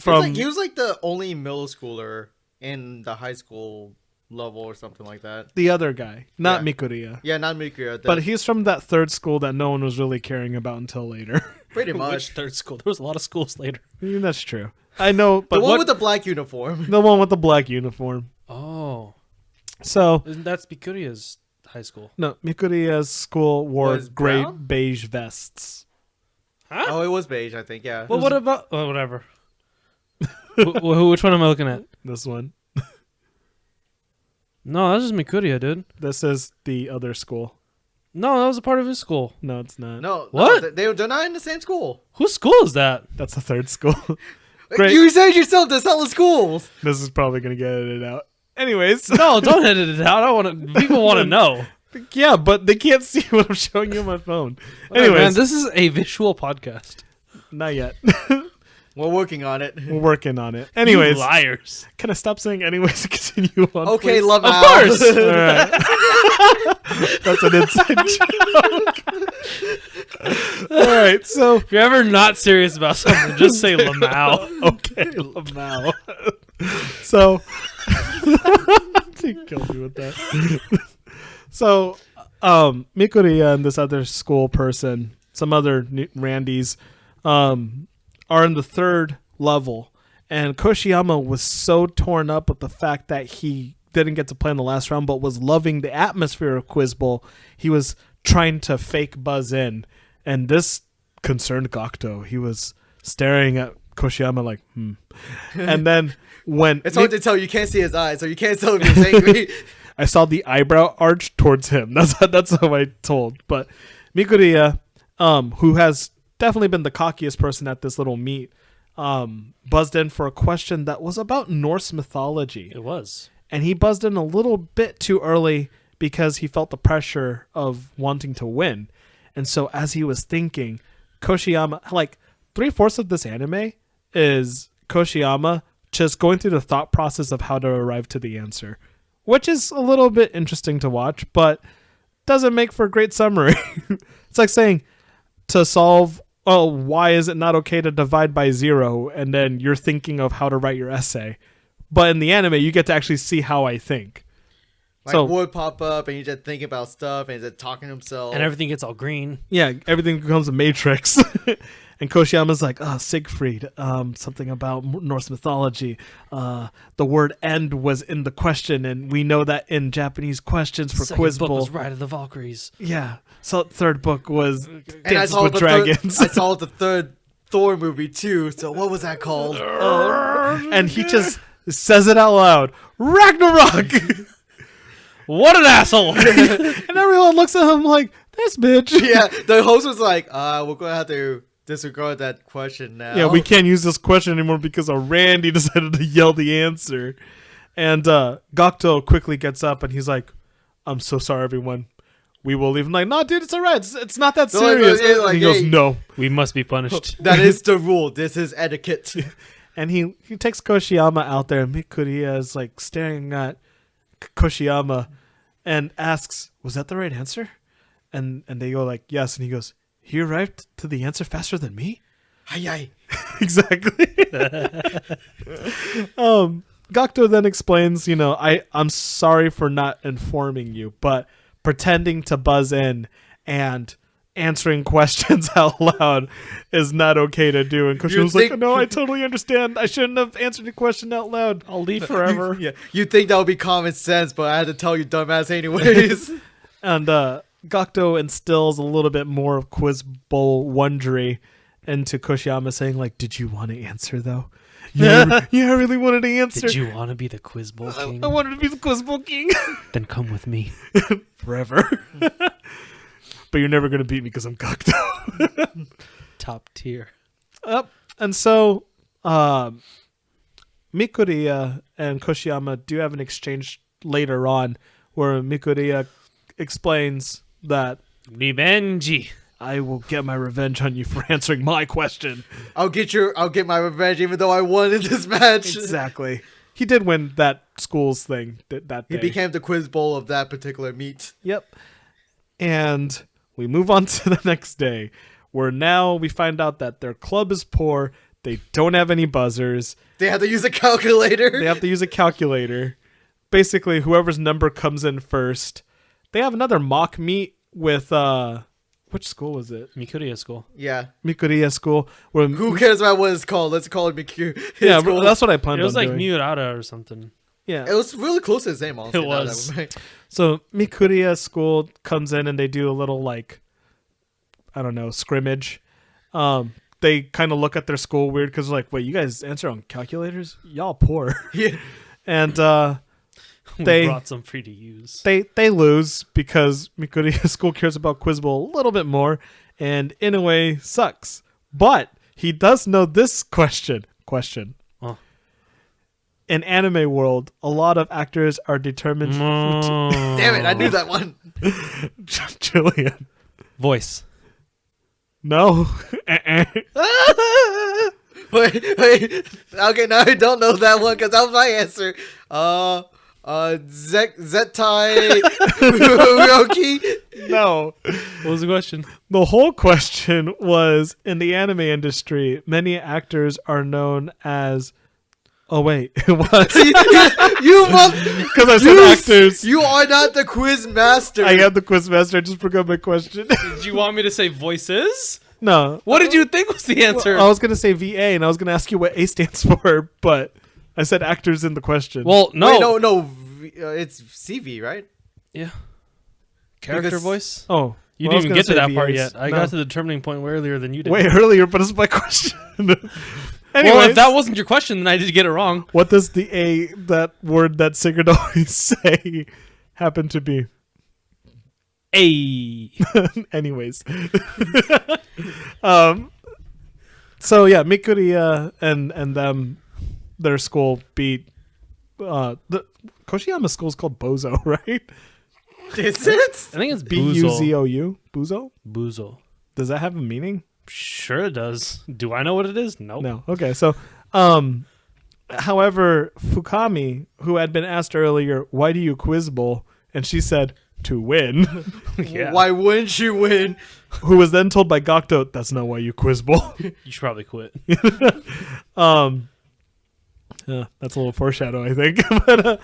He was like the only middle schooler in the high school level or something like that. The other guy, not Yeah. Mikuriya. Yeah, not Mikuya. But he's from that third school that no one was really caring about until later. pretty Which much. third school? There was a lot of schools later. That's true. I know, The but one with the black uniform. the one with the black uniform. Oh, So, isn't that Spikuria's high school? no, Mikuriya's school wore Was gray brown? beige vests. Huh? Oh, it was beige, I think, yeah. Well, what about? Oh, whatever. Which one am I looking at? This one. No, that's just Mikuria, dude. This is the other school. No, that was a part of his school. No, it's not. No, What? No, they're not in the same school. Whose school is that? That's the third school. Great. You said yourself to sell the schools. This is probably going to get edited out. Anyways. No, don't edit it out. I want to. People want to know. Yeah, but they can't see what I'm showing you on my phone. Anyways, Anyways, man, this is a visual podcast. not yet. We're working on it. We're working on it. Anyways, You liars. can I stop saying anyways and continue on? Okay, please? love Of out. course. All right. That's an inside joke. All right, so If you're ever not serious about something, just say Lamau. okay, Lamau. So you killed me with that. So, Mikuriya and this other school person, some other Randys, are in the third level, and Koshiyama was so torn up with the fact that he didn't get to play in the last round, but was loving the atmosphere of Quiz Bowl. He was trying to fake buzz in, and this concerned Gakuto. He was staring at Koshiyama like, And then when It's hard to tell. You can't see his eyes, so you can't tell if he's angry. I saw the eyebrow arch towards him. That's how I told. But Mikuriya, who has definitely been the cockiest person at this little meet, buzzed in for a question that was about Norse mythology. It was. And he buzzed in a little bit too early because he felt the pressure of wanting to win. And so as he was thinking, Koshiyama, like 3/4 of this anime is Koshiyama just going through the thought process of how to arrive to the answer, which is a little bit interesting to watch, but doesn't make for a great summary. It's like saying to solve, why is it not okay to divide by 0? And then you're thinking of how to write your essay. But in the anime, you get to actually see how I think. Like So- would pop up, and he's just thinking about stuff, and he's just talking to himself. And everything gets all green. Yeah, everything becomes a matrix. And Koshiyama's like, Siegfried, something about Norse mythology. The word end was in the question, and we know that in Japanese questions for Second Quiz book Bowl. was Ride of the Valkyries. Yeah. So third book was and Dances with Dragons. I saw the third Thor movie too. So what was that called? And he just says it out loud. Ragnarok! What an asshole! And everyone looks at him like, this bitch. Yeah, the host was like, "We're gonna have to disregard that question now." Yeah, we can't use this question anymore because Randy decided to yell the answer. And Gakuto quickly gets up and he's like, I'm so sorry, everyone. We will leave. I'm like, no, dude, it's all right. It's not that No, like, serious. yeah, like, and he goes, hey. no. We must be punished. That is the rule. This is etiquette. And he takes Koshiyama out there, and Mikuriya is like staring at Koshiyama and asks, was that the right answer? And they go like, yes. And he goes, he arrived to the answer faster than me? Aye. Exactly. Gakuto then explains, I'm sorry for not informing you, but pretending to buzz in and answering questions out loud is not okay to do. And Koshima's like, no, I totally understand. I shouldn't have answered the question out loud. I'll leave forever. Yeah, you think that would be common sense, but I had to tell you, dumbass, anyways. And Gakuto instills a little bit more of Quiz Bowl wondery into Koshiyama, saying like, did you want to answer though? Yeah, I really wanted to answer. Did you want to be the Quiz Bowl King? I wanted to be the Quiz Bowl King. Then come with me. Forever. But you're never going to beat me because I'm Gakuto. Top tier. And so Mikuriya and Koshiyama do have an exchange later on where Mikuriya explains that Revenge. I will get my revenge on you for answering my question. I'll get my revenge, even though I won in this match. Exactly. He did win that school's thing that day. He became the quiz bowl of that particular meet. Yep. And we move on to the next day, where now we find out that their club is poor. They don't have any buzzers. They have to use a calculator. They have to use a calculator. Basically, whoever's number comes in first. They have another mock meet with which school was it? Mikuriya school. Yeah. Mikuriya school. Where Who cares about what it's called? Let's call it McHugh. Yeah, that's what I planned It was on like doing. Miurata or something. Yeah. It was really close to his name, honestly. It was. So Mikuriya school comes in and they do a little scrimmage. They kind of look at their school weird because like, wait, you guys answer on calculators? Y'all poor. Yeah. And We They- brought some free to use. they lose because Mikuriya school cares about Quiz Bowl a little bit more, and in a way sucks. But he does know this question. Oh. In anime world, a lot of actors are determined. Damn it, I knew that one. Jillian. Voice. No. Wait. Okay, now I don't know that one because that was my answer. Zettai Uroki. No. What was the question? The whole question was, in the anime industry, many actors are known as... Oh, wait. It was. You Because I said actors. You are not the quiz master. I am the quiz master. I just forgot my question. Did you want me to say voices? No. What did you think was the answer? I was going to say VA, and I was going to ask you what A stands for, but I said actors in the question. Well, no. Wait, no. It's CV, right? Yeah. Character Because- voice? Oh. You Well, I was didn't even gonna get to say that part VAs. yet. I No. got to the determining point way earlier than you did. Way earlier, but it's my question. Well, Anyways, if that wasn't your question, then I did get it wrong. what does that word that Sigurd always say happen to be? Hey. Anyways. So yeah, Mikuri and them, their school beat the Koshiyama school's called Bozo, right? Is it? I think it's Buzou. Buzo? Buzo. Does that have a meaning? Sure it does. Do I know what it is? Nope. No. Okay. So, however, Fukami, who had been asked earlier, "Why do you quiz bowl?" and she said, "To win," Yeah. Why wouldn't you win? who was then told by Gakto, "That's not why you quiz bowl." You should probably quit. Yeah, that's a little foreshadow, I think. But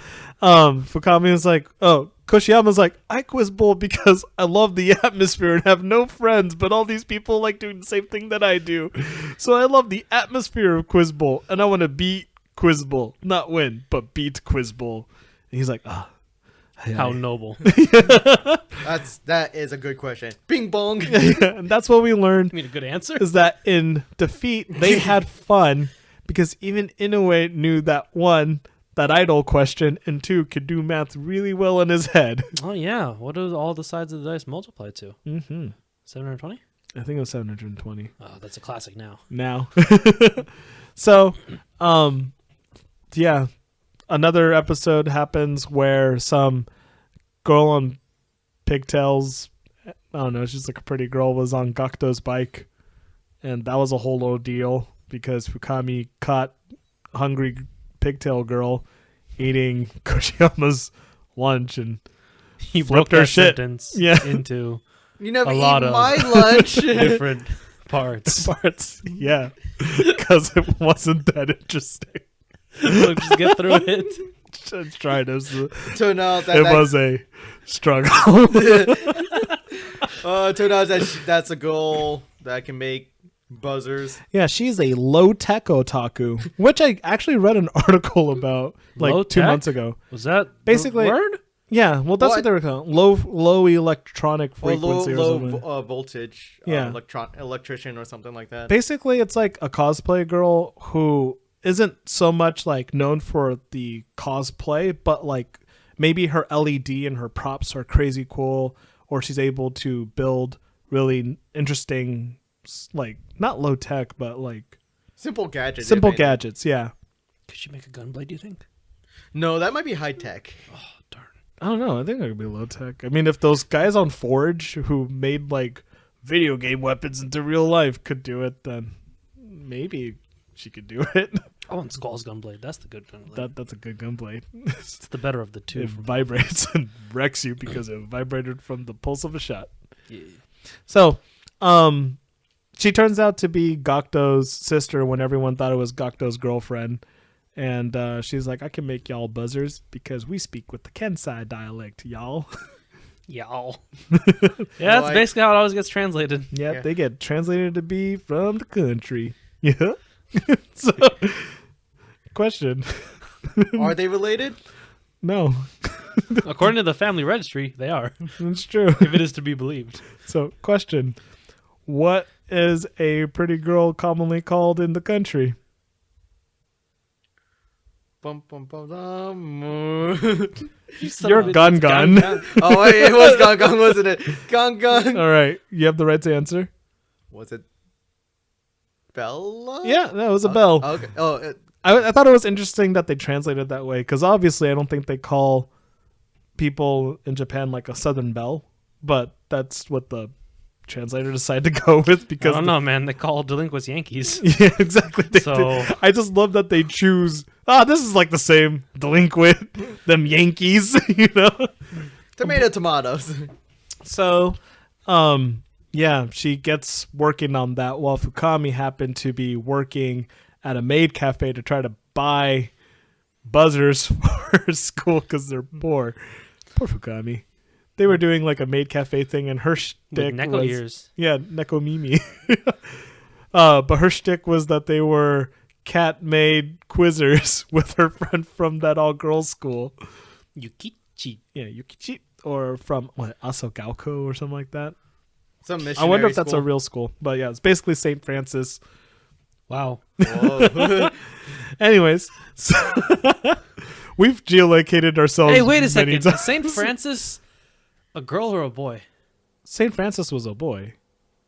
Fukami is like, oh, Koshiyama's like, I quiz bowl because I love the atmosphere and have no friends, but all these people like doing the same thing that I do. So I love the atmosphere of quiz bowl, and I want to beat quiz bowl, not win, but beat quiz bowl. And he's like, ah. How noble. That is a good question. Bing bong. And that's what we learned I mean, a good answer. is that in defeat they had fun because even Inoue knew that one, that idol question, and two, could do math really well in his head. Oh, yeah. What do all the sides of the dice multiply to? Mm-hmm. 720? I think it was 720 Oh, that's a classic now. now. So, yeah, another episode happens where some girl on pigtails, I don't know, she's like a pretty girl, was on Gakto's bike, and that was a whole ordeal because Fukami caught hungry pigtail girl eating Koshiyama's lunch, and He Flipped broke her that shit. sentence Yeah. into You never A eat lot of- my lunch. different parts. parts, yeah, because it wasn't that interesting. So just get through it. Just tried to. Turned out that It was a struggle. turned out that that's a girl that can make buzzers. Yeah, she's a low-tech otaku, which I actually read an article about like Low 2 tech? months ago. Was that Basically- the word? Yeah, well, that's what What? they were calling low electronic Or frequency or low something. voltage Yeah. electrician or something like that. Basically, it's like a cosplay girl who isn't so much like known for the cosplay, but like maybe her LED and her props are crazy cool, or she's able to build really interesting, like not low tech, but like Simple gadgets. simple if anything. gadgets. Yeah. Could you make a gunblade, do you think? No, that might be high tech. Oh, darn. I don't know. I think it could be low tech. I mean, if those guys on Forge who made like video game weapons into real life could do it, then maybe she could do it. I want Skull's gunblade. That's the good gunblade. That's a good gunblade. It's the better of the two. It vibrates and wrecks you because it vibrated from the pulse of a shot. Yeah. So, she turns out to be Gakto's sister when everyone thought it was Gakto's girlfriend. And she's like, I can make y'all buzzers because we speak with the Kensai dialect, y'all. Y'all. Yeah, that's Like- basically how it always gets translated. Yep, Yeah. they get translated to be from the country. Yeah. So, question. Are they related? No, According to the family registry, they are, it's true. if it is to be believed. So, question. What is a pretty girl commonly called in the country? Bum, bum, bum, bum. You're Gun Gun. Oh, wait, it was Gun Gun, wasn't it? Gun Gun. All right. You have the right to answer? Was it Bella? Yeah, that was a bell. Okay. Oh, I thought it was interesting that they translated that way because obviously I don't think they call people in Japan like a Southern belle, but that's what the translator decided to go with I because don't know, man. They call delinquents Yankees. yeah, exactly. So- I just love that they choose. This is like the same delinquent, them Yankees, you know. tomatoes. So, yeah, she gets working on that while Fukami happened to be working at a maid cafe to try to buy buzzers for her school because they're poor. Poor Fukami. They were doing like a maid cafe thing, and her With shtick Neko was ears. yeah, Neko Mimi. But her shtick was that they were cat-made quizzers with her friend from that all-girls school. Yukichi. Yeah, Yukichi, or from what Asogauko or something like that. Some I missionary wonder if that's a school. real school, but yeah, it's basically St. Francis. Wow. Whoa. Anyways, so we've geolocated ourselves. Hey, wait a many second. times. Is St. Francis a girl or a boy? St. Francis was a boy,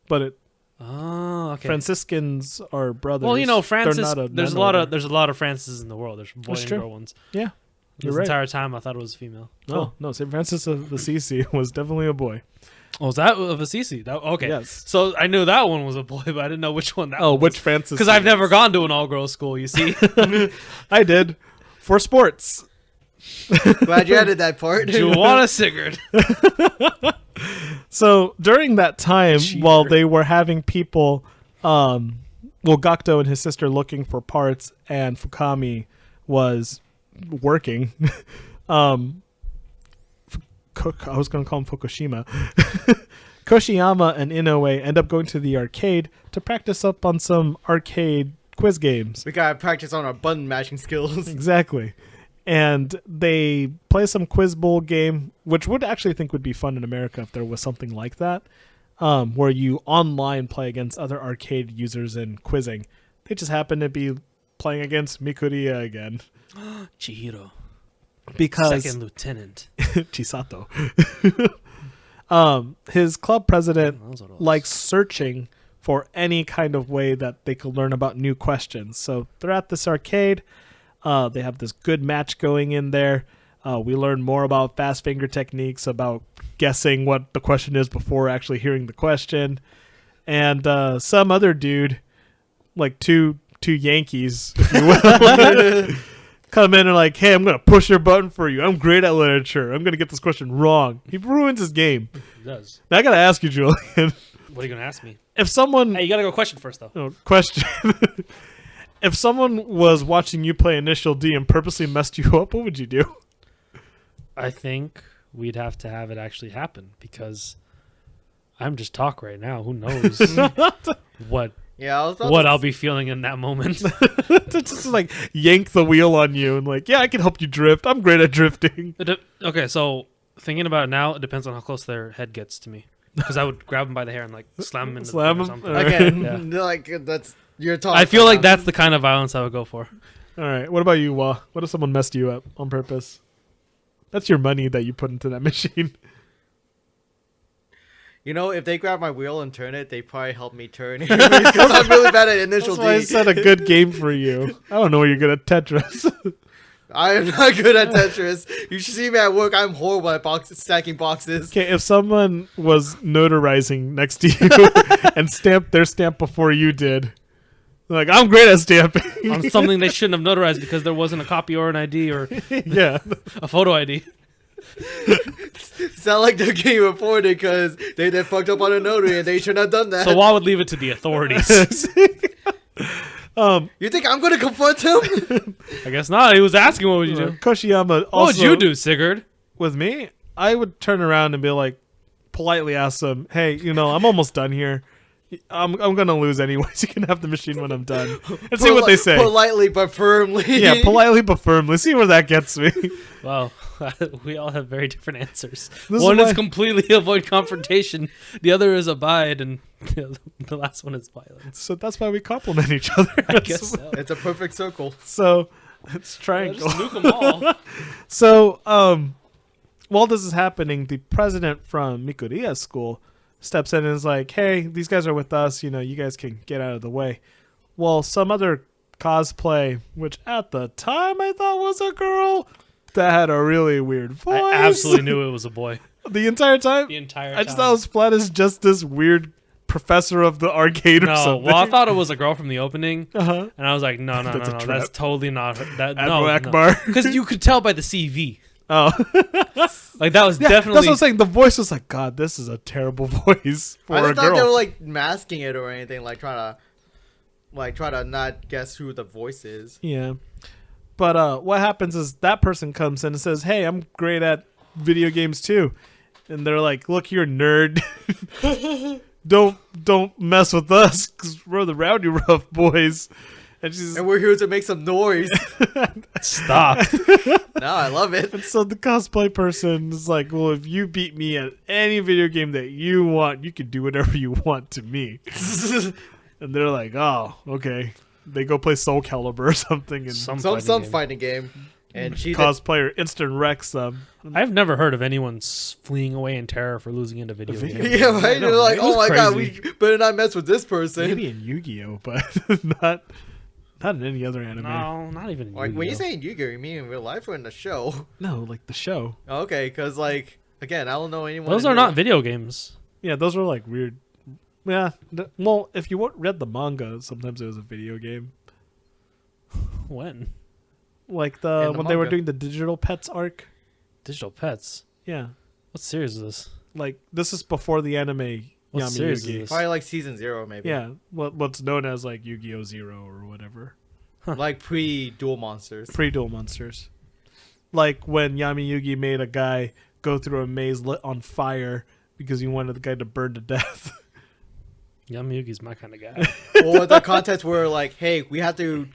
but Oh, okay. Franciscans are brothers. Well, you know, They're Francis. not a There's a man lot order. of Francis in the world. There's boy That's and true. girl ones. Yeah, you're This right. entire time, I thought it was female. No, St. Francis of Assisi was definitely a boy. Oh, was that of Assisi? That okay. Yes. So I knew that one was a boy, but I didn't know which one that. Oh, was. which Francis? Because I've never gone to an all-girls school. You see. I did for sports. Glad you added that part. Juana Sigurd. So during that time, Cheater. while they were having people, Gakto and his sister looking for parts, and Fukami was working. I was going to call him Fukushima. Koshiyama and Inoue end up going to the arcade to practice up on some arcade quiz games. We gotta practice on our button mashing skills. Exactly. And they play some quiz bowl game, which would actually think would be fun in America if there was something like that, where you online play against other arcade users and quizzing. They just happen to be playing against Mikuriya again. Chihiro. Because Second lieutenant. Chisato. His club president Those are those. likes searching for any kind of way that they could learn about new questions. So they're at this arcade. They have this good match going in there. We learn more about fast finger techniques, about guessing what the question is before actually hearing the question. And some other dude, like two Yankees, if you will, come in and like, hey, I'm going to push your button for you. I'm great at literature. I'm going to get this question wrong. He ruins his game. It does. Now I got to ask you, Julian. What are you gonna ask me? If someone... Hey, you gotta go question first though. question. If someone was watching you play Initial D and purposely messed you up, what would you do? I think we'd have to have it actually happen because I'm just talk right now. Who knows what Yeah, I was about what to I'll be feeling in that moment? To just like yank the wheel on you and like, yeah, I can help you drift. I'm great at drifting. Okay, so thinking about it now, it depends on how close their head gets to me. Because I would grab them by the hair and like slam them into Slam the them? thing or something. Again, Yeah. like that's your talk. I feel right like now. that's the kind of violence I would go for. All right. What about you, Wah? What if someone messed you up on purpose? That's your money that you put into that machine. You know, if they grab my wheel and turn it, they probably help me turn. Because I'm really bad at initial That's why I D. said a good game for you. I don't know you're good at Tetris. I am not good at Tetris. You should see me at work. I'm horrible at stacking boxes. Okay, if someone was notarizing next to you and stamped their stamp before you did, like, I'm great at stamping. On something they shouldn't have notarized because there wasn't a copy or an ID or Yeah. a photo ID. Sound like they're getting reported because they fucked up on a notary and they shouldn't have done that. So why would leave it to the authorities? You think I'm going to confront him? I guess not. He was asking what would you do? Koshiyama also... What would you do, Sigurd? With me, I would turn around and be like, politely ask them, hey, you know, I'm almost done here. I'm gonna lose anyways. You can have the machine when I'm done. And see what they say. Politely but firmly. Yeah, politely but firmly. See where that gets me. Wow, we all have very different answers. This One is is why- completely avoid confrontation. The other is abide, and the last one is violence. So that's why we compliment each other. I guess so. It's a perfect circle. So it's Yeah, triangle. just nuke them all. So while this is happening, the president from Mikuriya's school steps in and is like, hey, these guys are with us. You know, you guys can get out of the way. Well, some other cosplay, which at the time I thought was a girl, that had a really weird voice. I absolutely knew it was a boy. The entire time? The entire time. I just thought it was flat as just this weird professor of the arcade or No, something. well, I thought it was a girl from the opening, Uh-huh. and I was like, no, That's a trap. that's totally not her. That Admiral no, Akbar. because you could tell by the CV. Oh. Like that was Yeah, definitely. that's what I'm saying. The voice was like, God, this is a terrible voice for I a just thought they were girl. like masking it or anything, like try to not guess who the voice is. Yeah. But what happens is that person comes in and says, hey, I'm great at video games too. And they're like, look here, nerd. don't mess with us because we're the rowdy rough boys. And she's And we're here to make some noise. Stop. No, I love it. and so the cosplay person is like, well, if you beat me at any video game that you want, you can do whatever you want to me. And they're like, oh, okay. They go play Soul Calibur or something, and Some game. fighting game. And she cosplayer instant wrecks them. I've never heard of anyone fleeing away in terror for losing into video video games. yeah, right. I know, They're like, right? oh my It was god, crazy. we better not mess with this person. Maybe in Yu-Gi-Oh, but not in any other anime. No, not even. Like when you Yu-Gi-Oh. say Yu-Gi-Oh, you mean in real life or in the show? No, like the show. Okay, because like again, I don't know anyone. Those in are real- not video games. Yeah, those were like weird. Yeah, well, if you read the manga, sometimes it was a video game. When? Like In the when they were manga. doing the Digital Pets arc. Digital Pets. Yeah, What series is this? like this is before the anime What Yami series Yugi. is this? Probably like season 0, maybe. Yeah, what's known as like Yu-Gi-Oh! Zero or whatever. Like pre-Duel Monsters. Pre-Duel Monsters. Like when Yami Yugi made a guy go through a maze lit on fire because he wanted the guy to burn to death. Yami Yugi's my kind of guy. Or the contest where like, hey, we have to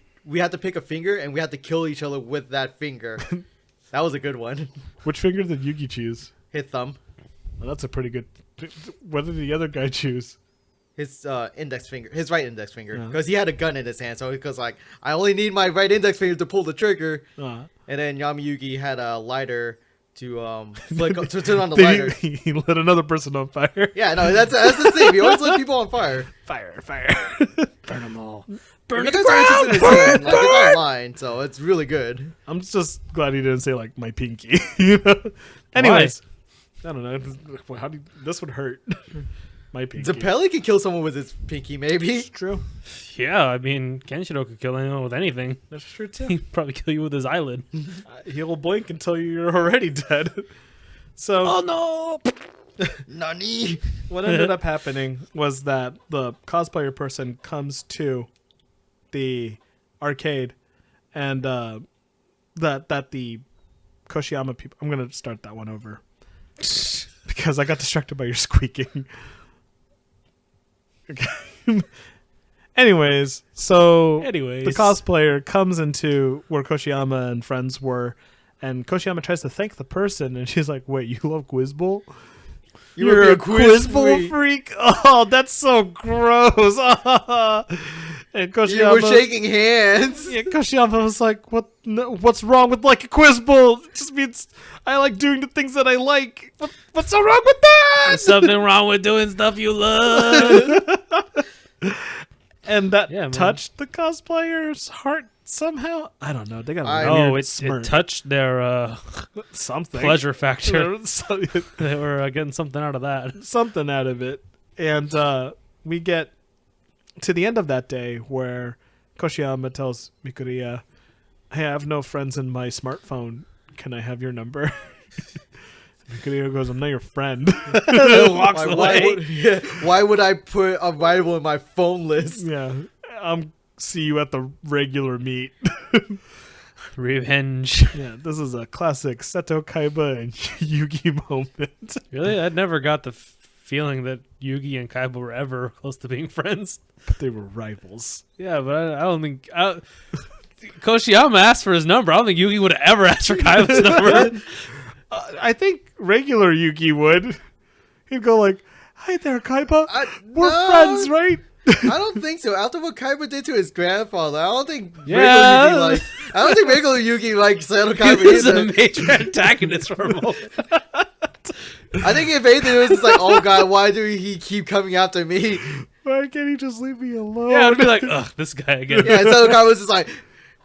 pick a finger and we have to kill each other with that finger. That was a good one. Which finger did Yugi choose? His thumb. Well, that's a pretty good. What did the other guy choose? His index finger, his right index finger, Yeah. because he had a gun in his hand. So because like, I only need my right index finger to pull the trigger, and then Yami Yugi had a lighter to to turn on the lighter. He lit another person on fire. Yeah, no, that's the thing. He always lit people on fire. Fire. Burn them all. Burn Burn the the ground. ground. Like, it's online, so it's really good. I'm just glad he didn't say like my pinky. You know? Anyways, I don't know. How do this would hurt? My pinky. Zapelli can kill someone with his pinky, maybe. It's true. Yeah, I mean, Kenshiro could kill anyone with anything. That's true too. He'd probably kill you with his eyelid. He'll blink until you're already dead. So Oh no! Nani? what ended up happening was that the cosplayer person comes to the arcade, and that the Koshiyama people. I'm gonna start that one over because I got distracted by your squeaking. Okay. Anyways, so Anyways. the cosplayer comes into where Koshiyama and friends were, and Koshiyama tries to thank the person, and she's like, "Wait, you love Quizball? You're a Quizball freak? Oh, that's so gross!" And Koshiyama, You were shaking hands. yeah, Koshiyama was like, "What? No, what's wrong with like a Quizball? It just means I like doing the things that I like. What's so wrong with that?" There's something wrong with doing stuff you love. And that Yeah, man. touched the cosplayer's heart somehow. I don't know. They got a Oh, weird it smirk. touched their Something pleasure factor. So- They were getting something out of that. something out of it. And we get to the end of that day where Koshiyama tells Mikuriya, "Hey, I have no friends in my smartphone. Can I have your number?" Mikuriya goes, "I'm not your friend." Walks away. Why would I put a rival in my phone list? Yeah. See you at the regular meet. Revenge. Yeah, this is a classic Seto Kaiba and Yugi moment. Really? I never got the feeling that Yugi and Kaiba were ever close to being friends. But they were rivals. Yeah, but I don't think... Koshiyama asked for his number. I don't think Yugi would have ever asked for Kaiba's number. I think regular Yugi would. He'd go like, "Hi there, Kaiba. We're no. friends, right?" I don't think so. After what Kaiba did to his grandfather, I don't think Yeah. regular Yugi like. I don't think regular Yugi like Seto He Kaiba was either. a major antagonist for a moment. I think if anything, it was just like, oh god, why do he keep coming after me? Why can't he just leave me alone? Yeah, I'd be like, ugh, this guy again. Yeah, Seto Kaiba was just like,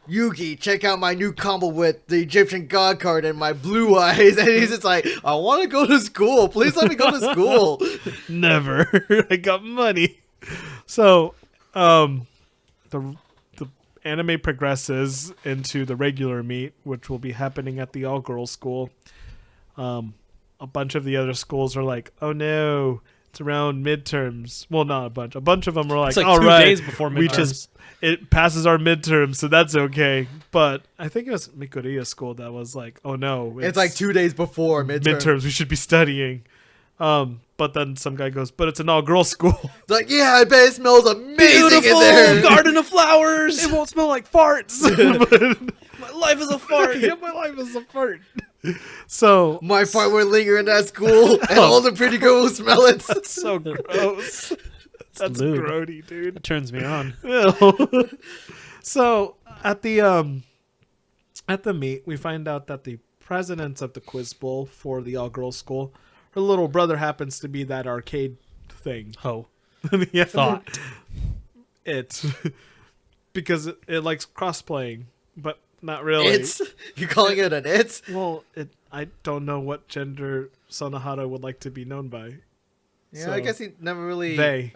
Yugi, check out my new combo with the Egyptian god card and my blue eyes. And he's just like, I want to go to school. Please let me go to school. Never. I got money. So, the anime progresses into the regular meet, which will be happening at the all-girls school. A bunch of the other schools are like, "Oh no, it's around midterms." Well, not a bunch. A bunch of them are like, It's like "All 2 right, days before we midterms. just it passes our midterms, so that's okay." But I think it was Mikuriya school that was like, "Oh no, It's like 2 days before midterm. midterms. We should be studying." But then some guy goes, but it's an all-girl school. It's like, yeah, I bet it smells amazing in there. garden of flowers. It won't smell like farts. My life is a fart. Yeah, my life is a fart. So My fart would linger in that school, and all the pretty girls will smell it. that's so gross. That's lewd. grody, dude. It turns me on. Ew. So at the meet, we find out that the president of the quiz bowl for the all-girls school, her little brother happens to be that arcade thing. Oh, Yeah. thought. It's because it likes cross-playing, but not really. It's you calling it an it? Well, I don't know what gender Sonohara would like to be known by. Yeah, So, I guess he never really. they.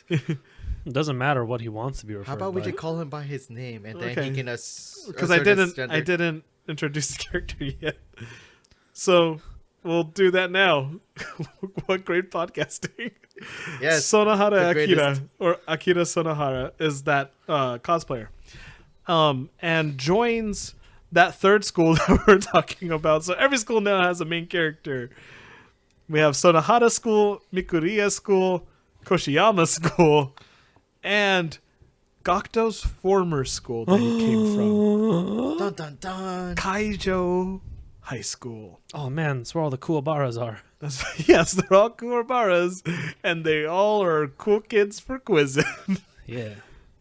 It doesn't matter what he wants to be referred How about we by. just call him by his name, and then Okay. he can Because I didn't introduce the character yet. So we'll do that now. What great podcasting! Yes, Sonohara the Akira greatest. or Akira Sonohara is that cosplayer, and joins that third school that we're talking about. So every school now has a main character. We have Sonohara School, Mikuriya School, Koshiyama School, and Gakto's former school that he came from, Dun dun dun. Kaijo High School. Oh man, that's where all the Kuwabaras are. Yes, they're all Kuwabaras, and they all are cool kids for quizzing. Yeah.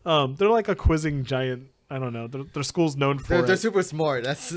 They're like a quizzing giant. I don't know. Their school's known for They're it. super smart. That's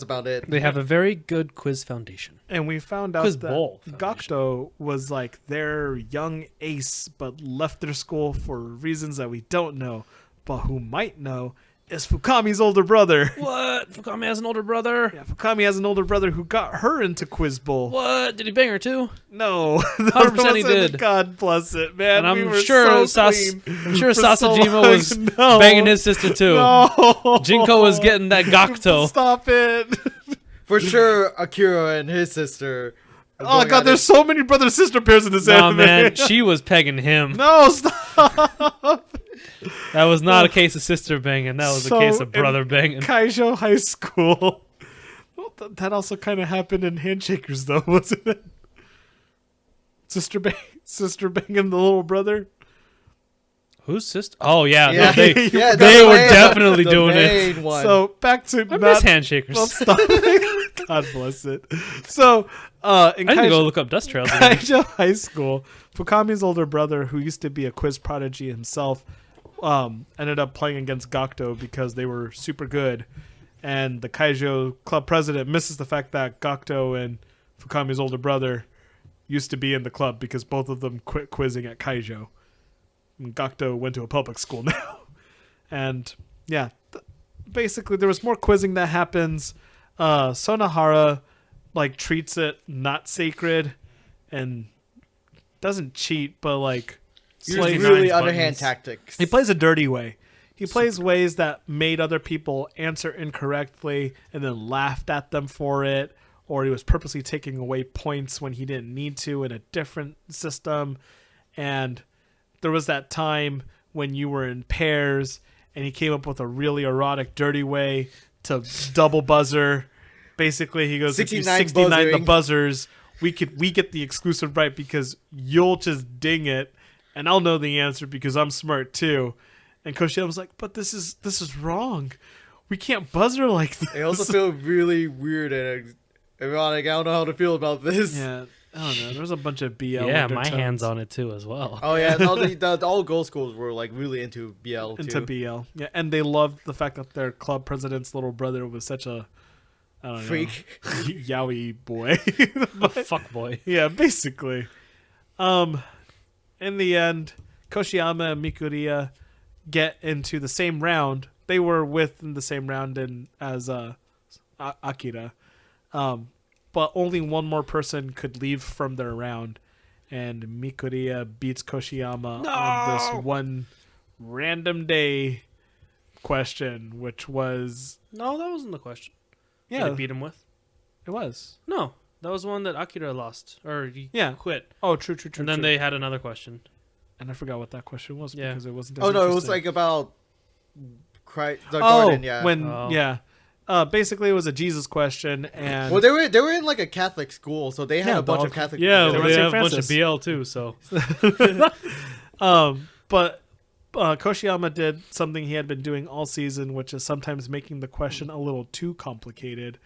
about it. They have a very good quiz foundation. And we found out Quiz that bowl foundation. Gakto was like their young ace, but left their school for reasons that we don't know. But who might know is Fukami's older brother. What? Fukami has an older brother? Yeah, Fukami has an older brother who got her into Quiz Bowl. What? Did he bang her too? No, 100% he did. God bless it, man. And I'm we were sure so clean I'm sure for so Sasajima long. was No. banging his sister too. No. Jinko was getting that Gakto. Stop it. For sure, Akira and his sister. are Oh going god, at there's it. so many brother sister pairs in this Nah, anime. man, she was pegging him. No, stop. That was not a case of sister banging. That was So, a case of in brother banging. Kaijo High School. Well, that also kind of happened in Handshakers, though, wasn't it? Sister banging the little brother. Whose sister? Oh yeah, Yeah, no, they yeah, they the were main- definitely the doing it. main one. So back to I miss handshakers. Well, stop. God bless it. So in I need to go Kaijo, look up dust trails. Again. Kaijo High School, Fukami's older brother, who used to be a quiz prodigy himself, ended up playing against Gakto because they were super good. And the Kaijo club president misses the fact that Gakto and Fukami's older brother used to be in the club because both of them quit quizzing at Kaijo. And Gakto went to a public school now. And yeah, basically there was more quizzing that happens. Sonohara like treats it not sacred and doesn't cheat, but like Using slays really nines underhand buttons. tactics. He plays a dirty way. He plays ways that made other people answer incorrectly and then laughed at them for it, or he was purposely taking away points when he didn't need to in a different system. And there was that time when you were in pairs and he came up with a really erotic, dirty way to double buzzer. Basically, he goes, if you 69 69 the buzzering. buzzers, we get the exclusive right because you'll just ding it and I'll know the answer because I'm smart too. And Koshiyama was like, but this is wrong. We can't buzzer like this. I also feel really weird and erotic. I don't know how to feel about this. Yeah, I don't know. There's a bunch of BL. Yeah, my undertones hands on it too as well. Oh yeah, no, the all girls schools were like really into BL too. into BL. Yeah, and they loved the fact that their club president's little brother was such a, I don't Freak. know, yaoi boy. Fuck boy. Yeah, basically. In the end, Koshiyama and Mikuriya get into the same round. They were within the same round as Akira. But only one more person could leave from their round. And Mikuriya beats Koshiyama on this one random day question, which was... No, that wasn't the question. Yeah, Did he beat him with? it was. No, that was one that Akira lost or he Yeah. quit. Oh, true. And then true. they had another question. And I forgot what that question was Yeah. because it wasn't as Oh no, it was interesting. like about the garden. Yeah. when Oh. yeah, basically, it was a Jesus question, and Well, they were in like a Catholic school, so they had Yeah, a bunch the- of Catholic. Yeah, They but were they St. have a bunch of Francis. BL too. So but Koshiyama did something he had been doing all season, which is sometimes making the question a little too complicated.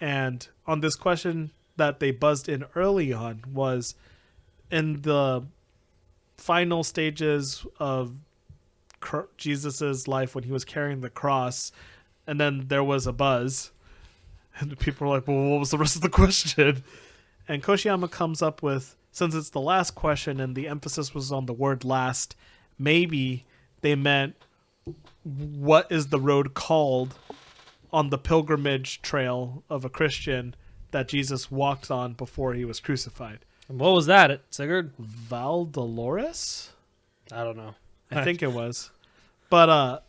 And on this question that they buzzed in early on was in the final stages of Jesus's life when he was carrying the cross, and then there was a buzz, and people were like, "Well, what was the rest of the question?" And Koshiyama comes up with, since it's the last question and the emphasis was on the word "last," maybe they meant, what is the road called on the pilgrimage trail of a Christian that Jesus walked on before he was crucified? what was that, Sigurd? Val Dolores? I don't know. I think it was. But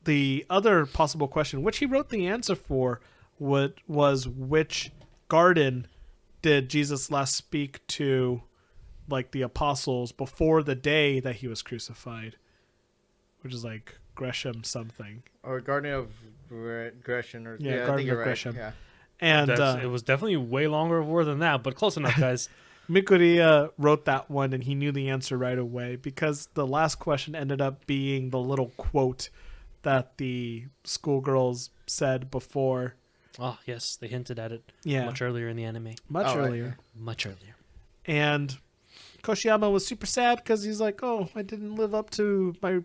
the other possible question, which he wrote the answer for, was which garden did Jesus last speak to, like, the apostles before the day that he was crucified? Which is like Gresham something. Or Garden of Gresham, or Yeah, I Garden think you're of right. Gresham. Yeah. And It was definitely way longer of a word than that, but close enough, guys. Mikuriya wrote that one, and he knew the answer right away because the last question ended up being the little quote that the schoolgirls said before. Oh yes, they hinted at it Yeah, much earlier in the anime. much Oh, right. earlier. Much earlier. And Koshiyama was super sad because he's like, "Oh, I didn't live up to my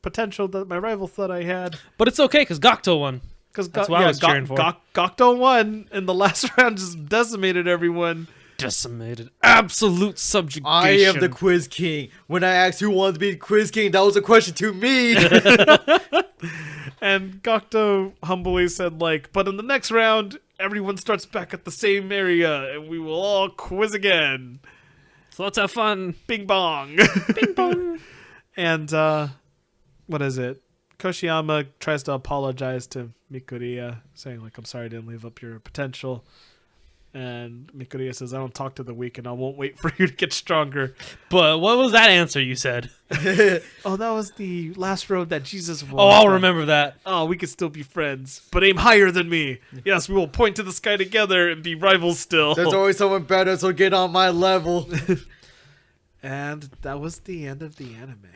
potential that my rival thought I had." But it's okay because Gakto won. Because That's what I was cheering for. Gakto won in the last round, just decimated everyone. Decimated. Absolute subjugation. I am the Quiz King. When I asked who wanted to be Quiz King, that was a question to me. And Gakto humbly said, like, "But in the next round, everyone starts back at the same area, and we will all quiz again. So let's have fun. Bing bong." Bing bong. And what is it? Koshiyama tries to apologize to Mikuriya, saying, like, "I'm sorry I didn't live up your potential." And Mikuriya says, "I don't talk to the weak, and I won't wait for you to get stronger." But what was that answer you said? Oh, that was the last road that Jesus walked. Oh, I'll on. remember that. Oh, we could still be friends, but aim higher than me. Yes, we will point to the sky together and be rivals still. There's always someone better, so get on my level. And that was the end of the anime.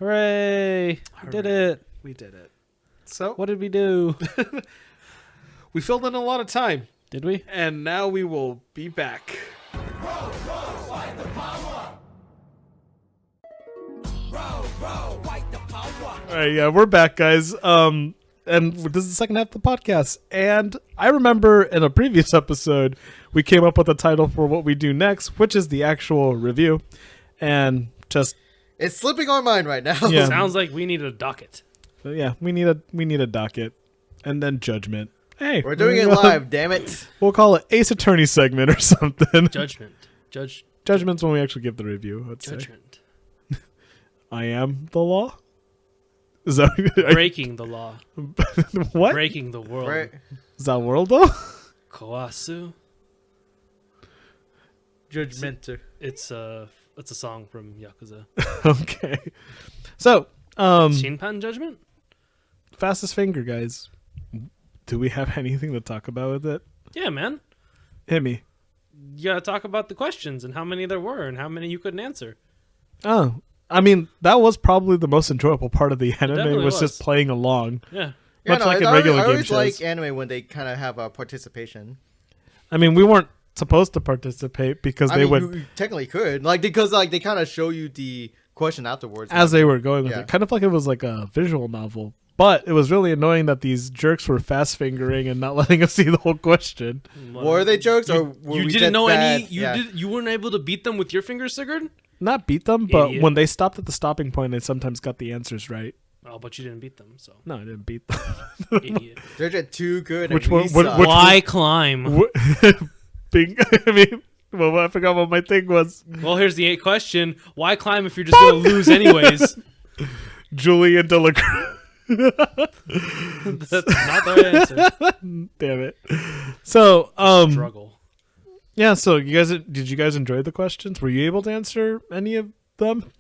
Hooray. We did Hooray. it. We did it. So What did we do? we filled in a lot of time, Did we? and now we will be back. All right, yeah, we're back, guys. And this is the second half of the podcast. And I remember in a previous episode, we came up with a title for what we do next, which is the actual review. And just It's slipping our mind right now. Yeah. Sounds like we need a docket. yeah, we need a docket, and then judgment. Hey, We're doing it live, damn it. We'll call it Ace Attorney segment or something. Judgment. Judgment's when we actually give the review. I'd say. Judgment. I am the law. Is that Breaking the law. what? Breaking the world. Right? Is that world though? Koasu. Judgmental. It's a song from Yakuza. Okay. So, Shinpan Judgment? fastest finger, guys. Do we have anything to talk about with it? Yeah, man. Hit me. You gotta talk about the questions and how many there were and how many you couldn't answer. Oh, I mean, that was probably the most enjoyable part of the anime. definitely Was was. just playing along. Yeah. Much like in I regular game always shows. like anime when they kind of have a participation. I mean, we weren't supposed to participate because I they mean, would, you technically could, like, because like they kind of show you the question afterwards. as they were going with Yeah. it, kind of like it was like a visual novel. But it was really annoying that these jerks were fast fingering and not letting us see the whole question. Were they jokes or were You we didn't just know bad? any. Yeah. You weren't able to beat them with your fingers, Sigurd? Not beat them, but Idiot. when they stopped at the stopping point, they sometimes got the answers right. Oh, but you didn't beat them, so No, I didn't beat them. idiot. They're just too good. Which and one- we what- suck. which- Why climb? Bing. I mean, well, I forgot what my thing was. Well, here's the question: why climb if you're just gonna lose anyways? Julian Delacroix. That's not the right answer. Damn it. So, Struggle. yeah. So, did you guys enjoy the questions? Were you able to answer any of them?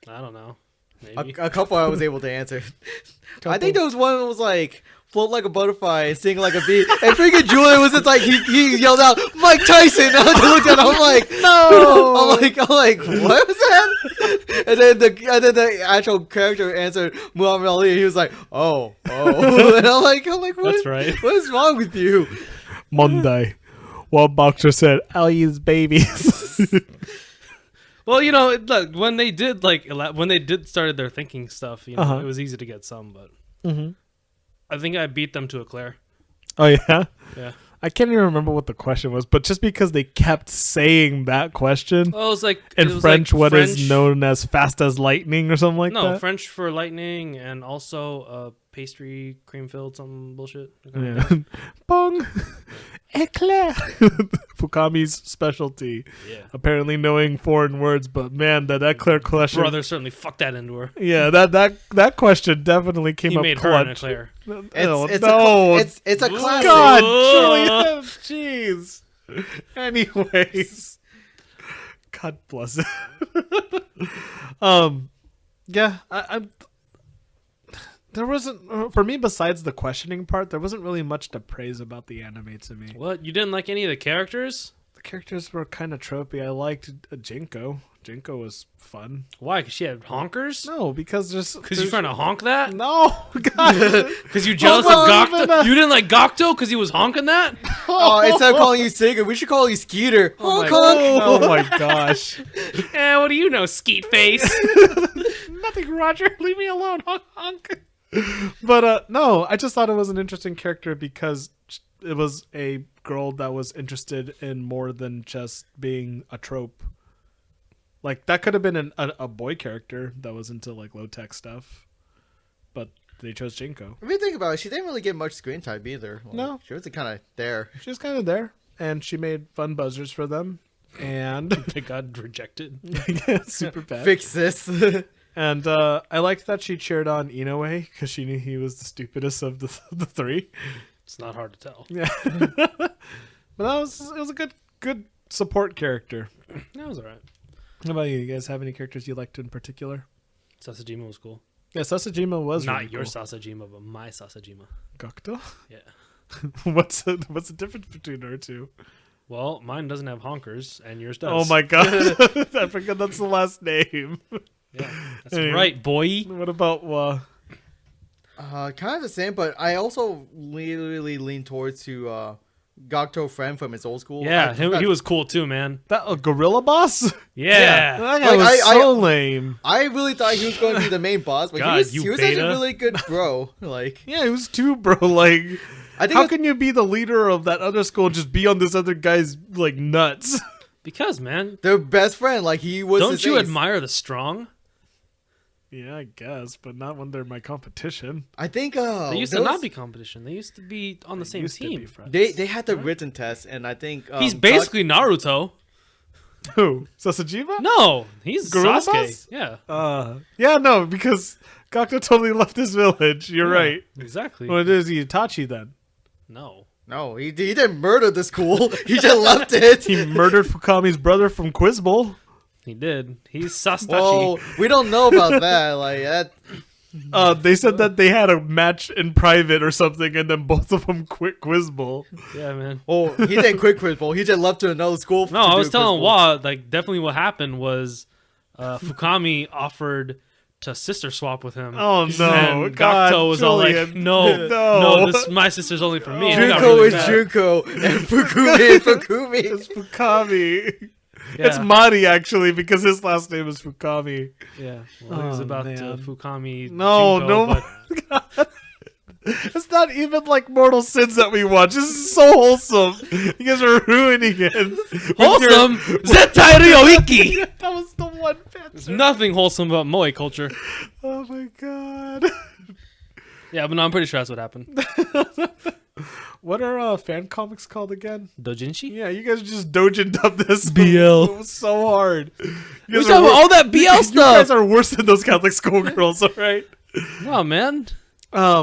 I don't know. Maybe. A couple I was able to answer. I think there was one that was like float like a butterfly and sing like a bee. And freaking Julian was just like he yelled out Mike Tyson. And I looked at him, I'm like, no. I'm like, what was that? And then the actual character answered Muhammad Ali. And he was like, oh. And I'm like, what? That's right. What is wrong with you? Monday. One boxer said, "I'll use babies." Well, look, when they did started their thinking stuff, it was easy to get some, but I think I beat them to Eclair. Oh yeah. Yeah. I can't even remember what the question was, but just because they kept saying that question Oh, it was like in French, what is known as fast as lightning or something like that? No, French for lightning, and also pastry cream filled some bullshit. Yeah. Bong. Eclair. Fukami's specialty. Yeah. Apparently knowing foreign words, but man, that eclair question. Brother certainly fucked that into her. Yeah, that question definitely came He up made clutch. her an Eclair. It's a classic. God, Julian, jeez. Anyways, God bless it. Yeah, I there wasn't for me besides the questioning part. There wasn't really much to praise about the anime to me. What? You didn't like any of the characters? The characters were kind of tropey. I liked Jinko. Jinko was fun. Why? Because she had honkers? No, because Because you're trying to honk that? No, God. Because you jealous of Gokto? You didn't like Gokto because he was honking that? Oh, instead of calling you Sigurd, we should call you Skeeter. Oh Honk, my, honk. oh my gosh. What do you know, skeet face? Nothing, Roger. Leave me alone. Honk, honk. But no, I just thought it was an interesting character because it was a girl that was interested in more than just being a trope. Like that could have been a boy character that was into like low tech stuff, but they chose Jinko. If you think about it, she didn't really get much screen time either. Like, No. She was kind of there. She was kind of there, and she made fun buzzers for them, and They got rejected. super bad. Fix this. And I liked that she cheered on Inoue because she knew he was the stupidest of the three. It's not hard to tell. Yeah, but it was a good support character. That was alright. How about you? You guys have any characters you liked in particular? Sasajima was cool. Yeah, Sasajima was Not really your cool. Sasajima, but my Sasajima. Gokto? Yeah. What's the difference between our two? Well, mine doesn't have honkers, and yours does. Oh my god, I forgot that's the last name. Yeah, that's Anyway. right, boy. What about Kind of the same, but I also really lean towards to Gokto friend from his old school. Yeah, he was cool too, man. that Gorilla Boss? Yeah. That guy Like, was I- so lame. I really thought he was going to be the main boss, but God, he was you actually beta. a really good bro. Like, Yeah, he was too, bro. Like, I think how it- can you be the leader of that other school and just be on this other guy's like nuts? Because, man, their best friend, like he was. don't his you ace. admire the strong? Yeah, I guess, but not when they're my competition. I think They used to there not was- be competition. They used to be on the They same used to be team. friends. They had the written test, and I think He's basically Naruto. Who? Sasajima? No, he's Gorilla Sasuke. Boss? Yeah. Yeah, no, because Gokto totally left his village. You're Yeah, right. Exactly. Well, it is Itachi then. No. No, he didn't murder the school. He just left it. He murdered Fukami's brother from Quiz Bowl. He did. He's Sasachi. Well, we don't know about that. Like that. They said that they had a match in private or something, and then both of them quit Quiz Bowl. Yeah, man. Oh, he didn't quit Quiz Bowl. He just left to another school. No, to I do was Quiz telling Bowl. Wa, like, definitely what happened was Fukami offered to sister swap with him. Oh no! And God, Gokto was all like, Julian. no, my sister's only for me. And he got Junko really is mad. Junko, and Fukumi is Fukumi. It's Fukami. Yeah. It's Mari actually because his last name is Fukami. Yeah, well, it was Oh, about man. Fukami. No, Junko, no. but It's not even like Mortal Sins that we watch. This is so wholesome. You guys are ruining it. with wholesome. Zettai Ryoiki. your- That was the one There's picture. nothing wholesome about Moe culture. Oh my god. Yeah, but no, I'm pretty sure that's what happened. What are fan comics called again? Dojinshi? Yeah, you guys just dojined up this BL. It was so hard. You We guys talking are about wor- all that BL You guys stuff. are worse than those Catholic schoolgirls, all right? Oh man,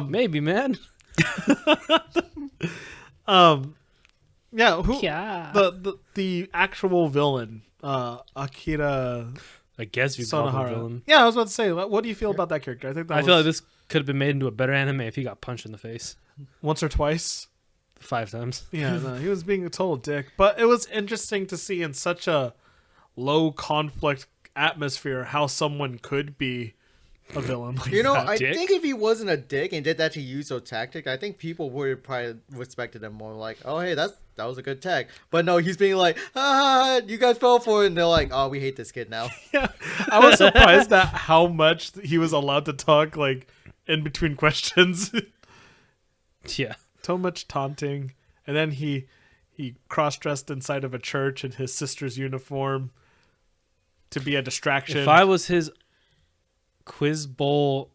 maybe man. Yeah, who Yeah. the actual villain, Akira I guess you could call him a Sonohara. villain. Yeah, I was about to say, what do you feel about that character? I think that I feel like this could have been made into a better anime if he got punched in the face once or twice. 5 times. Yeah, no, he was being a total dick. But it was interesting to see in such a low conflict atmosphere how someone could be a villain. Like You know, that. I dick? think if he wasn't a dick and did that to use a tactic, I think people would probably respected him more. Like, oh hey, that was a good tag. But no, he's being like, you guys fell for it, and they're like, oh, we hate this kid now. Yeah, I was surprised at how much he was allowed to talk, like in between questions. Yeah. So much taunting, and then he cross-dressed inside of a church in his sister's uniform to be a distraction. If I was his quiz bowl,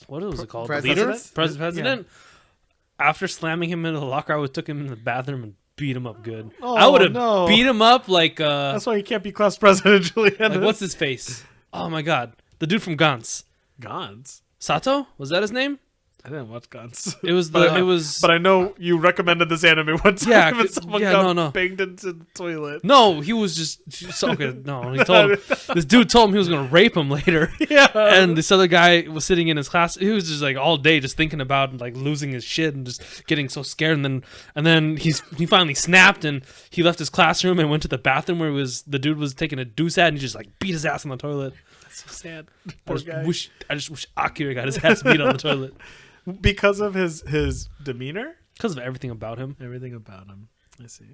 what was it called? The leader? President? President? After slamming him into the locker, I would took him in the bathroom and beat him up good. Oh, I would have no. beat him up like That's why you can't be class president, Julian. like what's his face? Oh my god. The dude from Gantz. Gons? Sato? Was that his name? I didn't watch Gons. It was But but I know you recommended this anime one time, Yeah, and someone yeah, got no. banged into the toilet. no, he was just okay. No, he told him, this dude told him he was gonna rape him later. Yeah, And this other guy was sitting in his class. He was just like all day just thinking about like losing his shit and just getting so scared. And then he finally snapped and he left his classroom and went to the bathroom where the dude was taking a deuce at and he just like beat his ass on the toilet. that's so sad. I Poor just guy. wish Akira got his ass beat on the toilet Because of his demeanor, because of everything about him. everything about him. I see.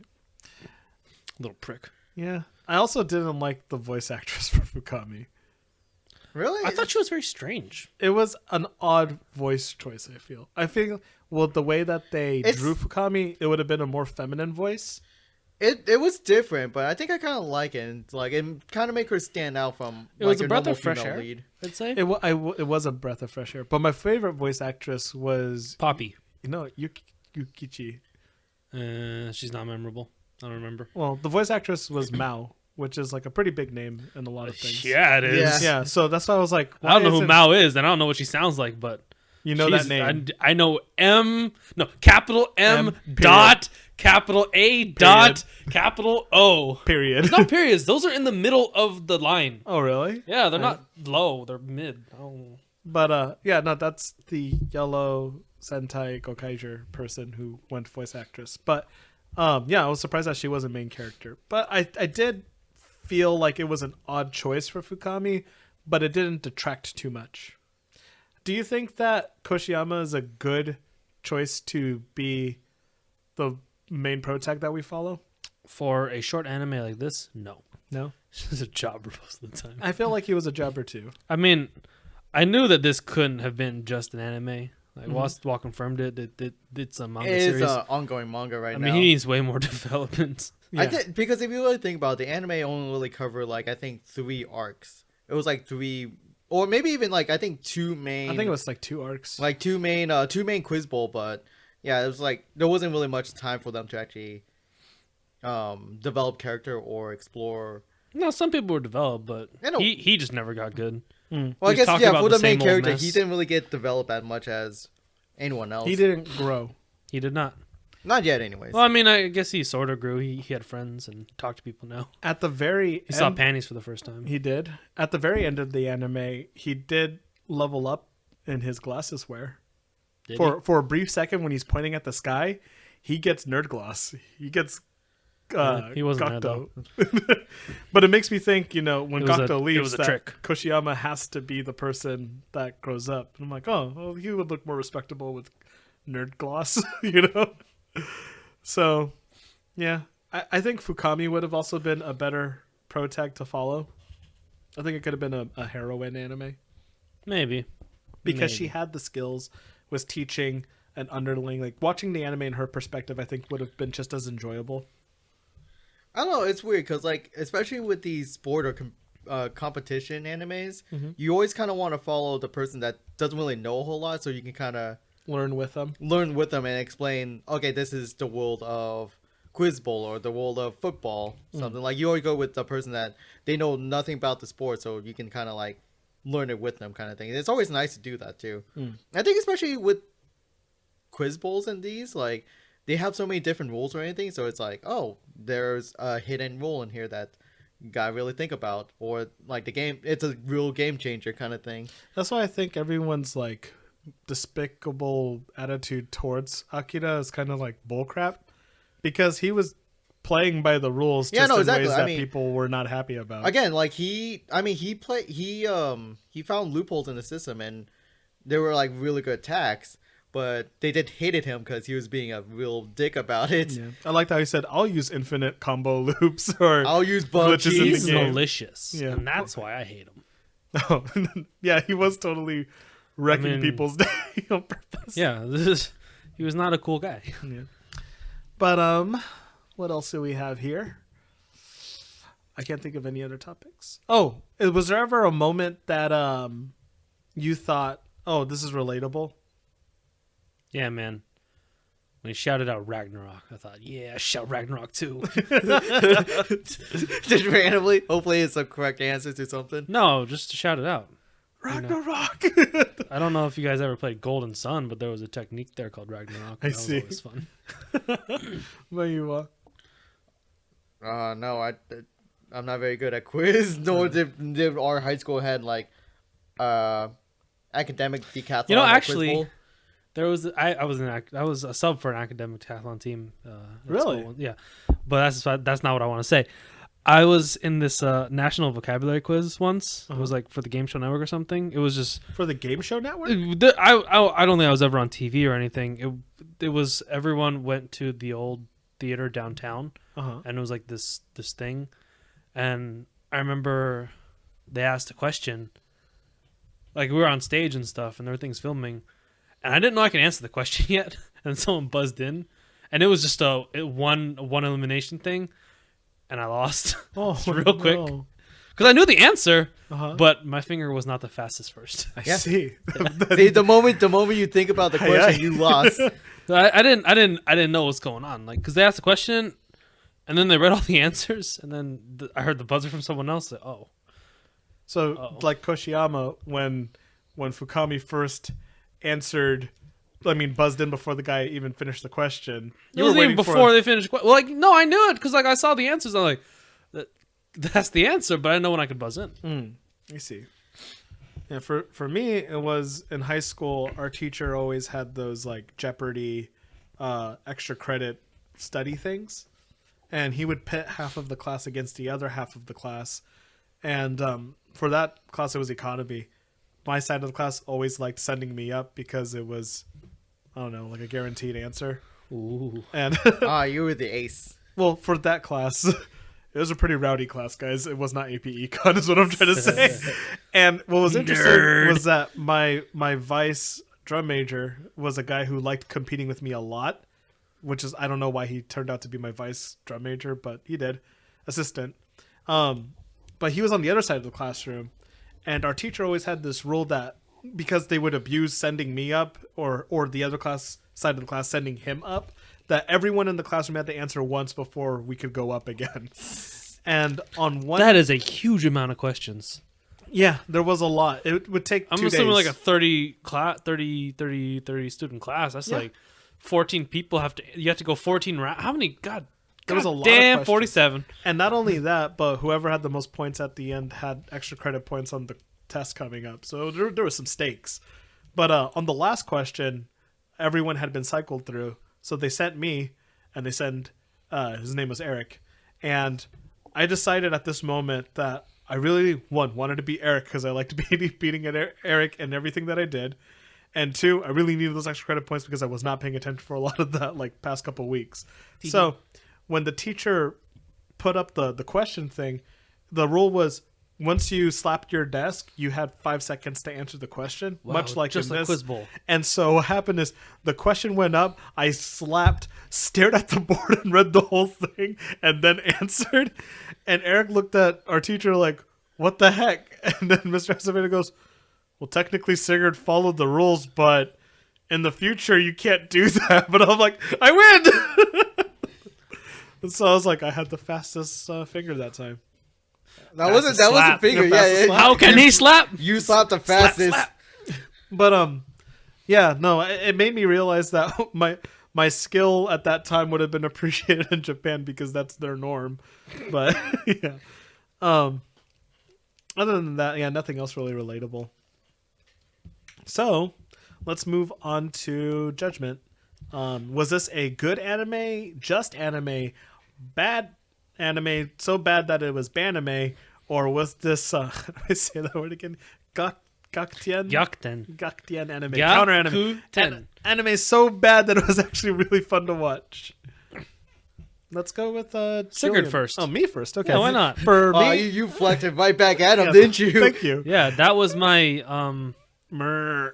Little prick. Yeah, I also didn't like the voice actress for Fukami. Really? I thought she was very strange. It was an odd voice choice. I feel well the way that they drew Fukami, it would have been a more feminine voice. It was different, but I think I kind of like it. And, like, it kind of make her stand out from. It like, was a breath normal of fresh female air. lead. I'd say It was a breath of fresh air. But my favorite voice actress was Poppy. Yukichi. She's not memorable. I don't remember. Well, the voice actress was Mao, which is like a pretty big name in a lot of things. Yeah, it is. Yeah. Yeah, so that's why I was like, I don't know who isn't- Mao is, and I don't know what she sounds like, but You know that name. I know capital M, period. dot, capital A dot, capital O. Period. There's no periods. Those are in the middle of the line. Oh, really? Yeah, they're not low. They're mid. Oh. But yeah, no, that's the yellow Sentai Gokaiger person who went voice actress. But yeah, I was surprised that she was a main character. But I did feel like it was an odd choice for Fukami, but it didn't detract too much. Do you think that Koshiyama is a good choice to be the main protag that we follow? For a short anime like this, no. No? She's a jobber most of the time. I feel like he was a jobber too. I mean, I knew that this couldn't have been just an anime. Like, Wall confirmed it. It's a manga It series. is an ongoing manga right I now. mean, he needs way more development. Yeah. I think because if you really think about it, the anime only really covered like I think 3 arcs. It was like 3, or maybe even like I think 2 main. I think it was like 2 arcs. like 2 main quiz bowl, but yeah, it was like there wasn't really much time for them to actually develop character or explore. No, some people were developed, but I know. he just never got good. Well, He I was guess talking yeah, about for the the main same old character, mess. he didn't really get developed as much as anyone else. He didn't grow. He did not. Not yet, anyways. Well, I mean, I guess he sort of grew. He had friends and talked to people now. At the very He saw end, panties for the first time. he did. At the very end of the anime, he did level up in his glasses wear. Did For a brief second, when he's pointing at the sky, he gets nerd gloss. He gets He wasn't there, Gakto. But it makes me think, when It was Gakto it leaves, was a that trick. Koshiyama has to be the person that grows up. And I'm like, oh, well, he would look more respectable with nerd gloss, So, yeah. I think Fukami would have also been a better protag to follow. I think it could have been a heroine anime. Maybe. Because she Maybe. had the skills, was teaching an underling. Like, watching the anime in her perspective, I think would have been just as enjoyable. I don't know. It's weird because, like, especially with these sport or competition animes, you always kind of want to follow the person that doesn't really know a whole lot, so you can kind of Learn with them. learn with them and explain. Okay, this is the world of quiz bowl or the world of football. Something like you always go with the person that they know nothing about the sport, so you can kind of like learn it with them, kind of thing. It's always nice to do that too. I think especially with quiz bowls and these, like, they have so many different rules or anything, so it's like, oh, there's a hidden rule in here that you gotta really think about, or like the game. It's a real game changer kind of thing. That's why I think everyone's like despicable attitude towards Akira is kind of like bullcrap, because he was playing by the rules just in ways that people were not happy about. Again, like he found loopholes in the system, and they were like really good attacks, but they did hated him because he was being a real dick about it. Yeah. I liked how he said, "I'll use infinite combo loops," or I'll use bug glitches in the cheese. He's game. malicious, Yeah. and that's why I hate him. Oh, yeah, he was totally wrecking people's day on purpose. Yeah, he was not a cool guy. Yeah. But what else do we have here? I can't think of any other topics. Oh, was there ever a moment that you thought, "Oh, this is relatable"? Yeah, man. When he shouted out Ragnarok, I thought, yeah, shout Ragnarok too. Just randomly. Hopefully, it's a correct answer to something. No, just to shout it out. Ragnarok. I don't know if you guys ever played Golden Sun, but there was a technique there called Ragnarok. I That see. was always fun. But you No, I'm not very good at quiz. Nor did our high school had like academic decathlon. You know, or quiz actually, bowl. there was I was a sub for an academic decathlon team. At Really? school. Yeah, but that's not what I want to say. I was in this national vocabulary quiz once. It was like for the Game Show Network or something. It was just for the Game Show Network? I don't think I was ever on TV or anything. It was everyone went to the old theater downtown, and it was like this thing. And I remember they asked a question. Like we were on stage and stuff, and everything's filming, and I didn't know I could answer the question yet. And someone buzzed in, and it was just a one elimination thing. And I lost real quick because I knew the answer, but my finger was not the fastest first. I see. See, the moment you think about the question, you lost. I didn't know what's going on. Like, because they asked the question, and then they read all the answers, and then I heard the buzzer from someone else. Like, So like Koshiyama, when Fukami first answered. Buzzed in before the guy even finished the question. It wasn't even before they finished. Well, like, no, I knew it because like I saw the answers. I'm like, that's the answer, but I know when I could buzz in. I see. Yeah, for me, it was in high school. Our teacher always had those like Jeopardy, extra credit study things, and he would pit half of the class against the other half of the class. And for that class, it was economy. My side of the class always liked sending me up because it was, I don't know, like a guaranteed answer. Ooh. And You were the ace. well, for that class, it was a pretty rowdy class, guys. It was not AP Econ, is what I'm trying to say. And what was interesting was that my vice drum major was a guy who liked competing with me a lot, which is, I don't know why he turned out to be my vice drum major, but he did, assistant. But he was on the other side of the classroom. And our teacher always had this rule that because they would abuse sending me up or the other class side of the class sending him up, that everyone in the classroom had to answer once before we could go up again. And on one... That is a huge amount of questions. Yeah, there was a lot. It would take 2 days. I'm assuming like a 30 student class. That's like 14 people you have to go 14 rounds. How many? God There was a lot damn, of questions. 47. And not only that, but whoever had the most points at the end had extra credit points on the test coming up. So there was some stakes. But on the last question, everyone had been cycled through. So they sent me, and they sent, his name was Eric. And I decided at this moment that I really, wanted to beat Eric because I liked beating Eric and everything that I did. And 2, I really needed those extra credit points because I was not paying attention for a lot of that like past couple of weeks. So when the teacher put up the question thing, the rule was once you slapped your desk, you had 5 seconds to answer the question, much like just in like this. Quiz Bowl. And so what happened is the question went up, I slapped, stared at the board and read the whole thing, and then answered. And Eric looked at our teacher like, what the heck? And then Mr. Acevedo goes, well, technically Sigurd followed the rules, but in the future you can't do that. But I'm like, I win! And so I was like, I had the fastest finger that time. That wasn't finger. Fastest slap. How can he slap? You slapped the fastest. slap. But yeah, no, it made me realize that my skill at that time would have been appreciated in Japan because that's their norm. But yeah, Other than that, yeah, nothing else really relatable. So, let's move on to Judgment. Was this a good anime, just anime, bad anime, so bad that it was banime, or was this, how do I say that word again? Gaktien? Yakten. Gaktien anime. Counter anime. Yakuten. Anime so bad that it was actually really fun to watch. Let's go with Sigurd Julian. first. Oh, me first. Okay. Yeah, why not? For Oh, me, you flecked it right back at him, yeah, didn't you? Thank you. Yeah, that was my No,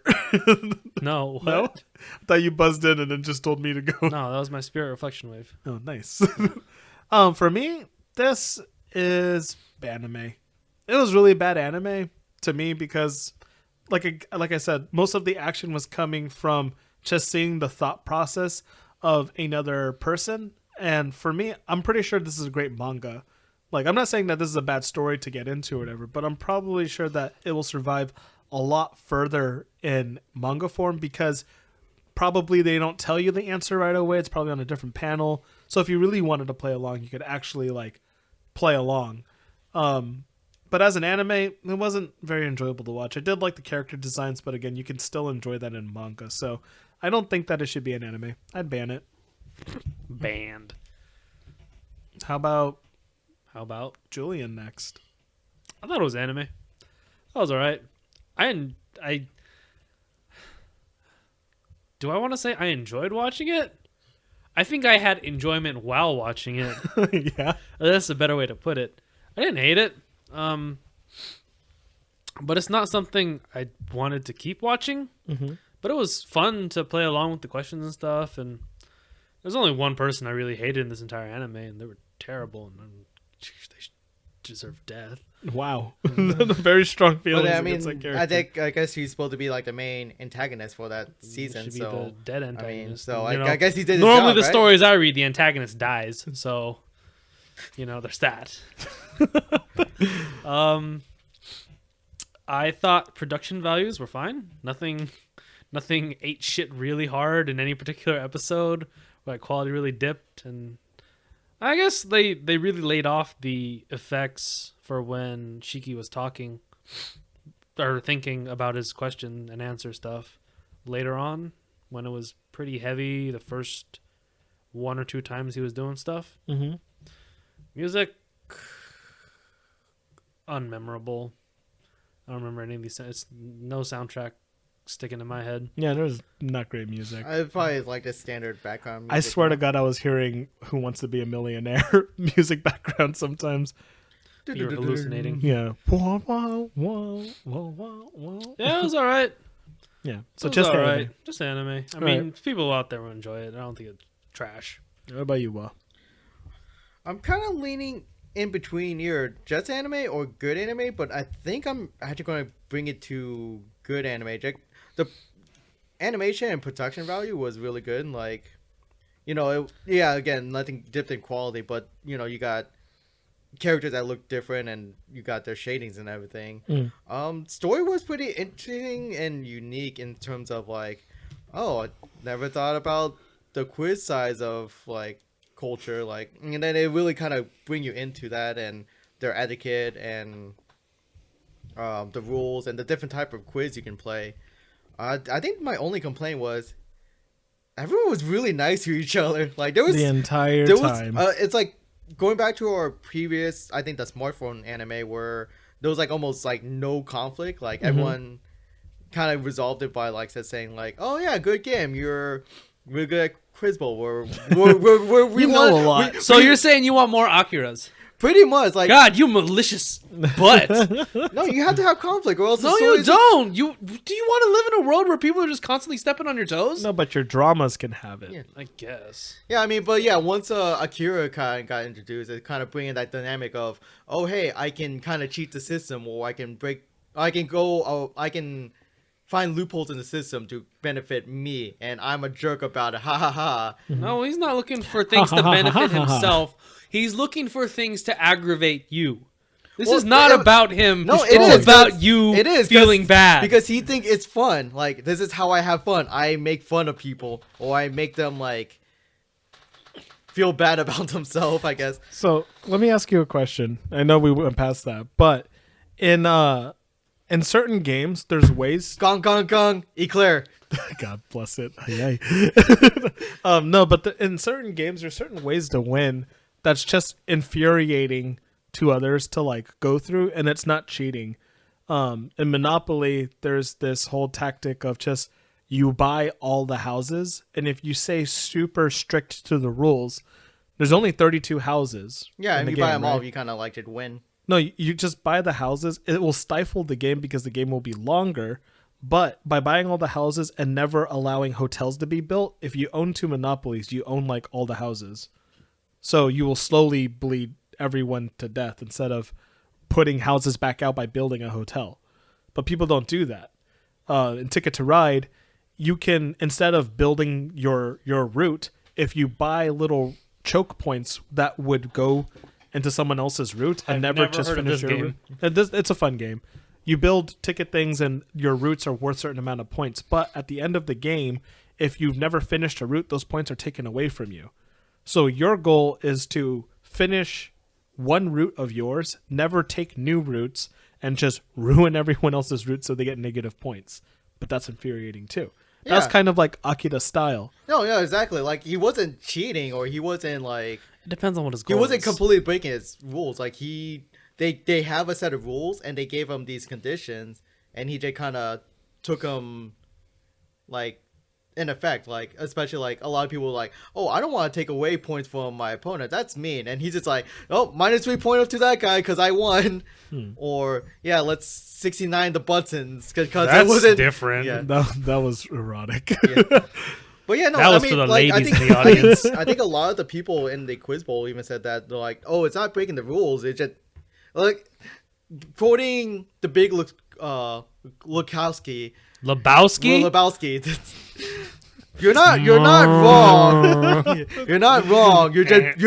no. What? no. I thought you buzzed in and then just told me to go. No, that was my spirit reflection wave. Oh, nice. For me, this is anime. It was really bad anime to me because, like I said, most of the action was coming from just seeing the thought process of another person. And for me, I'm pretty sure this is a great manga. Like, I'm not saying that this is a bad story to get into or whatever, but I'm probably sure that it will survive a lot further in manga form because probably they don't tell you the answer right away. It's probably on a different panel. So if you really wanted to play along, you could actually like play along. But as an anime, it wasn't very enjoyable to watch. I did like the character designs, but again, you can still enjoy that in manga. So I don't think that it should be an anime. I'd ban it. Banned. How about How about? Julian next? I thought it was anime. That was alright. Do I want to say I enjoyed watching it? I think I had enjoyment while watching it. Yeah. That's a better way to put it. I didn't hate it. But it's not something I wanted to keep watching. Mm-hmm. But it was fun to play along with the questions and stuff. And there's only one person I really hated in this entire anime, and they were terrible, and they deserve death. Wow. Very strong feelings But I against that mean, character. I guess he's supposed to be like the main antagonist for that season. Should be So the dead I mean, antagonist. so You know, I guess he did. His normally job, the right? stories I read, the antagonist dies. So, there's that. I thought production values were fine. Nothing ate shit really hard in any particular episode. Like quality really dipped, and I guess they really laid off the effects for when Shiki was talking or thinking about his question and answer stuff later on when it was pretty heavy the first one or two times he was doing stuff. Mm-hmm. Music unmemorable. I don't remember any of these. It's no soundtrack sticking in my head. Yeah, there's not great music. I probably like the standard background music. I swear to God, I was hearing "Who Wants to Be a Millionaire" music background sometimes. You're hallucinating. Yeah. Wah, wah, wah, wah, wah, wah. Yeah, it was all right. Yeah. So It was just all anime. right. Just anime. I All mean, people out there will enjoy it. I don't think it's trash. What about you, Wa? I'm kind of leaning in between either just anime or good anime, but I think I'm actually going to bring it to good anime. The animation and production value was really good. Like, again, nothing dipped in quality, but you got characters that look different and you got their shadings and everything. Story was pretty interesting and unique in terms of like, I never thought about the quiz size of like culture, like, and then it really kind of bring you into that and their etiquette and the rules and the different type of quiz you can play. I think my only complaint was everyone was really nice to each other. Like there was The entire there time. was it's like going back to our previous, I think the smartphone anime where there was like almost like no conflict. Like everyone kind of resolved it by like saying like, "Oh yeah, good game. We're good at Quiz Bowl. We know a lot." So you're saying you want more Akiras? Pretty much like God, you malicious butt. no, you have to have conflict or else the No, story you is- don't. Do you want to live in a world where people are just constantly stepping on your toes? No, but your dramas can have it. Yeah. I guess. Yeah, I mean, but yeah, once Akira kind of got introduced, it kind of bringing that dynamic of, oh hey, I can kind of cheat the system, or I can find loopholes in the system to benefit me, and I'm a jerk about it. Ha ha ha. No, he's not looking for things to benefit himself. He's looking for things to aggravate you. This Well, is not it- about him. No, it's it is about 'cause- you it is 'cause- feeling bad. Because he think it's fun. Like, this is how I have fun. I make fun of people, or I make them like feel bad about themselves, I guess. So let me ask you a question. I know we went past that, but in certain games, there's ways. Gong, eclair. God bless it. Yay. No, but in certain games, there's certain ways to win that's just infuriating to others to like go through, and it's not cheating. In Monopoly, there's this whole tactic of just you buy all the houses, and if you say super strict to the rules, there's only 32 houses. Yeah, in if the you buy game, them all, right? you kind of like to win. No, you just buy the houses. It will stifle the game because the game will be longer. But by buying all the houses and never allowing hotels to be built, if you own 2 monopolies, you own like all the houses. So you will slowly bleed everyone to death instead of putting houses back out by building a hotel. But people don't do that. In Ticket to Ride, you can, instead of building your route, if you buy little choke points that would go into someone else's route and I've never never just heard of finish this your game. route. It's a fun game. You build ticket things and your routes are worth a certain amount of points. But at the end of the game, if you've never finished a route, those points are taken away from you. So your goal is to finish one route of yours, never take new routes, and just ruin everyone else's route so they get negative points. But that's infuriating too. That's Yeah. kind of like Akira style. No, yeah, exactly. Like he wasn't cheating, or he wasn't like It depends on what his he goal wasn't is. completely breaking his rules. Like they have a set of rules, and they gave him these conditions, and he just kind of took them like in effect. Like especially like a lot of people were like, oh, I don't want to take away points from my opponent. That's mean. And he's just like, oh, -3 points to that guy because I won. Or yeah, let's 69 the buttons because it That's wasn't different. Yeah. That was erotic. Yeah. But yeah, no, That I was mean, for the like, I ladies think, in the audience. I think a lot of the people in the quiz bowl even said that they're like, "Oh, it's not breaking the rules. It's just like quoting the big Lukowski, Lebowski? Lebowski. You're not wrong. You're not wrong. You're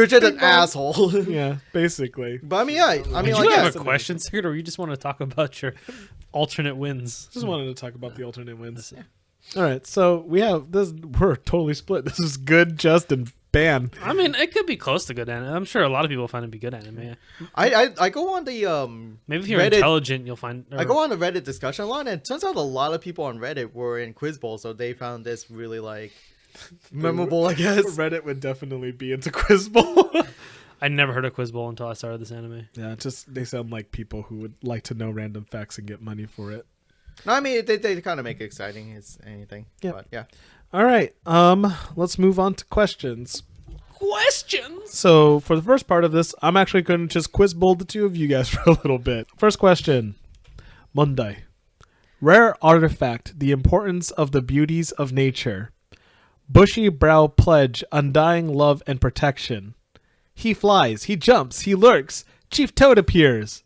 just an asshole." Yeah, basically. But I mean, yeah, I mean, Did like, you have yeah, a question, Sigurd, or you just want to talk about your alternate wins? Just wanted to talk about the alternate wins. All right, so we have this. We're totally split. This is good, just, and ban. I mean, it could be close to good anime. I'm sure a lot of people find it to be good anime. I go on the Maybe if you're Reddit- intelligent, you'll find. I go on the Reddit discussion line, and it turns out a lot of people on Reddit were in Quiz Bowl, so they found this really like memorable, I guess. Reddit would definitely be into Quiz Bowl. I never heard of Quiz Bowl until I started this anime. Yeah, just they sound like people who would like to know random facts and get money for it. No, I mean they kind of make it exciting as anything. Yeah. But yeah. All right, let's move on to questions. Questions? So for the first part of this, I'm actually going to just quiz bowl the two of you guys for a little bit. First question, Monday. Rare artifact, the importance of the beauties of nature. Bushy brow pledge, undying love and protection. He flies, he jumps, he lurks. Chief Toad appears.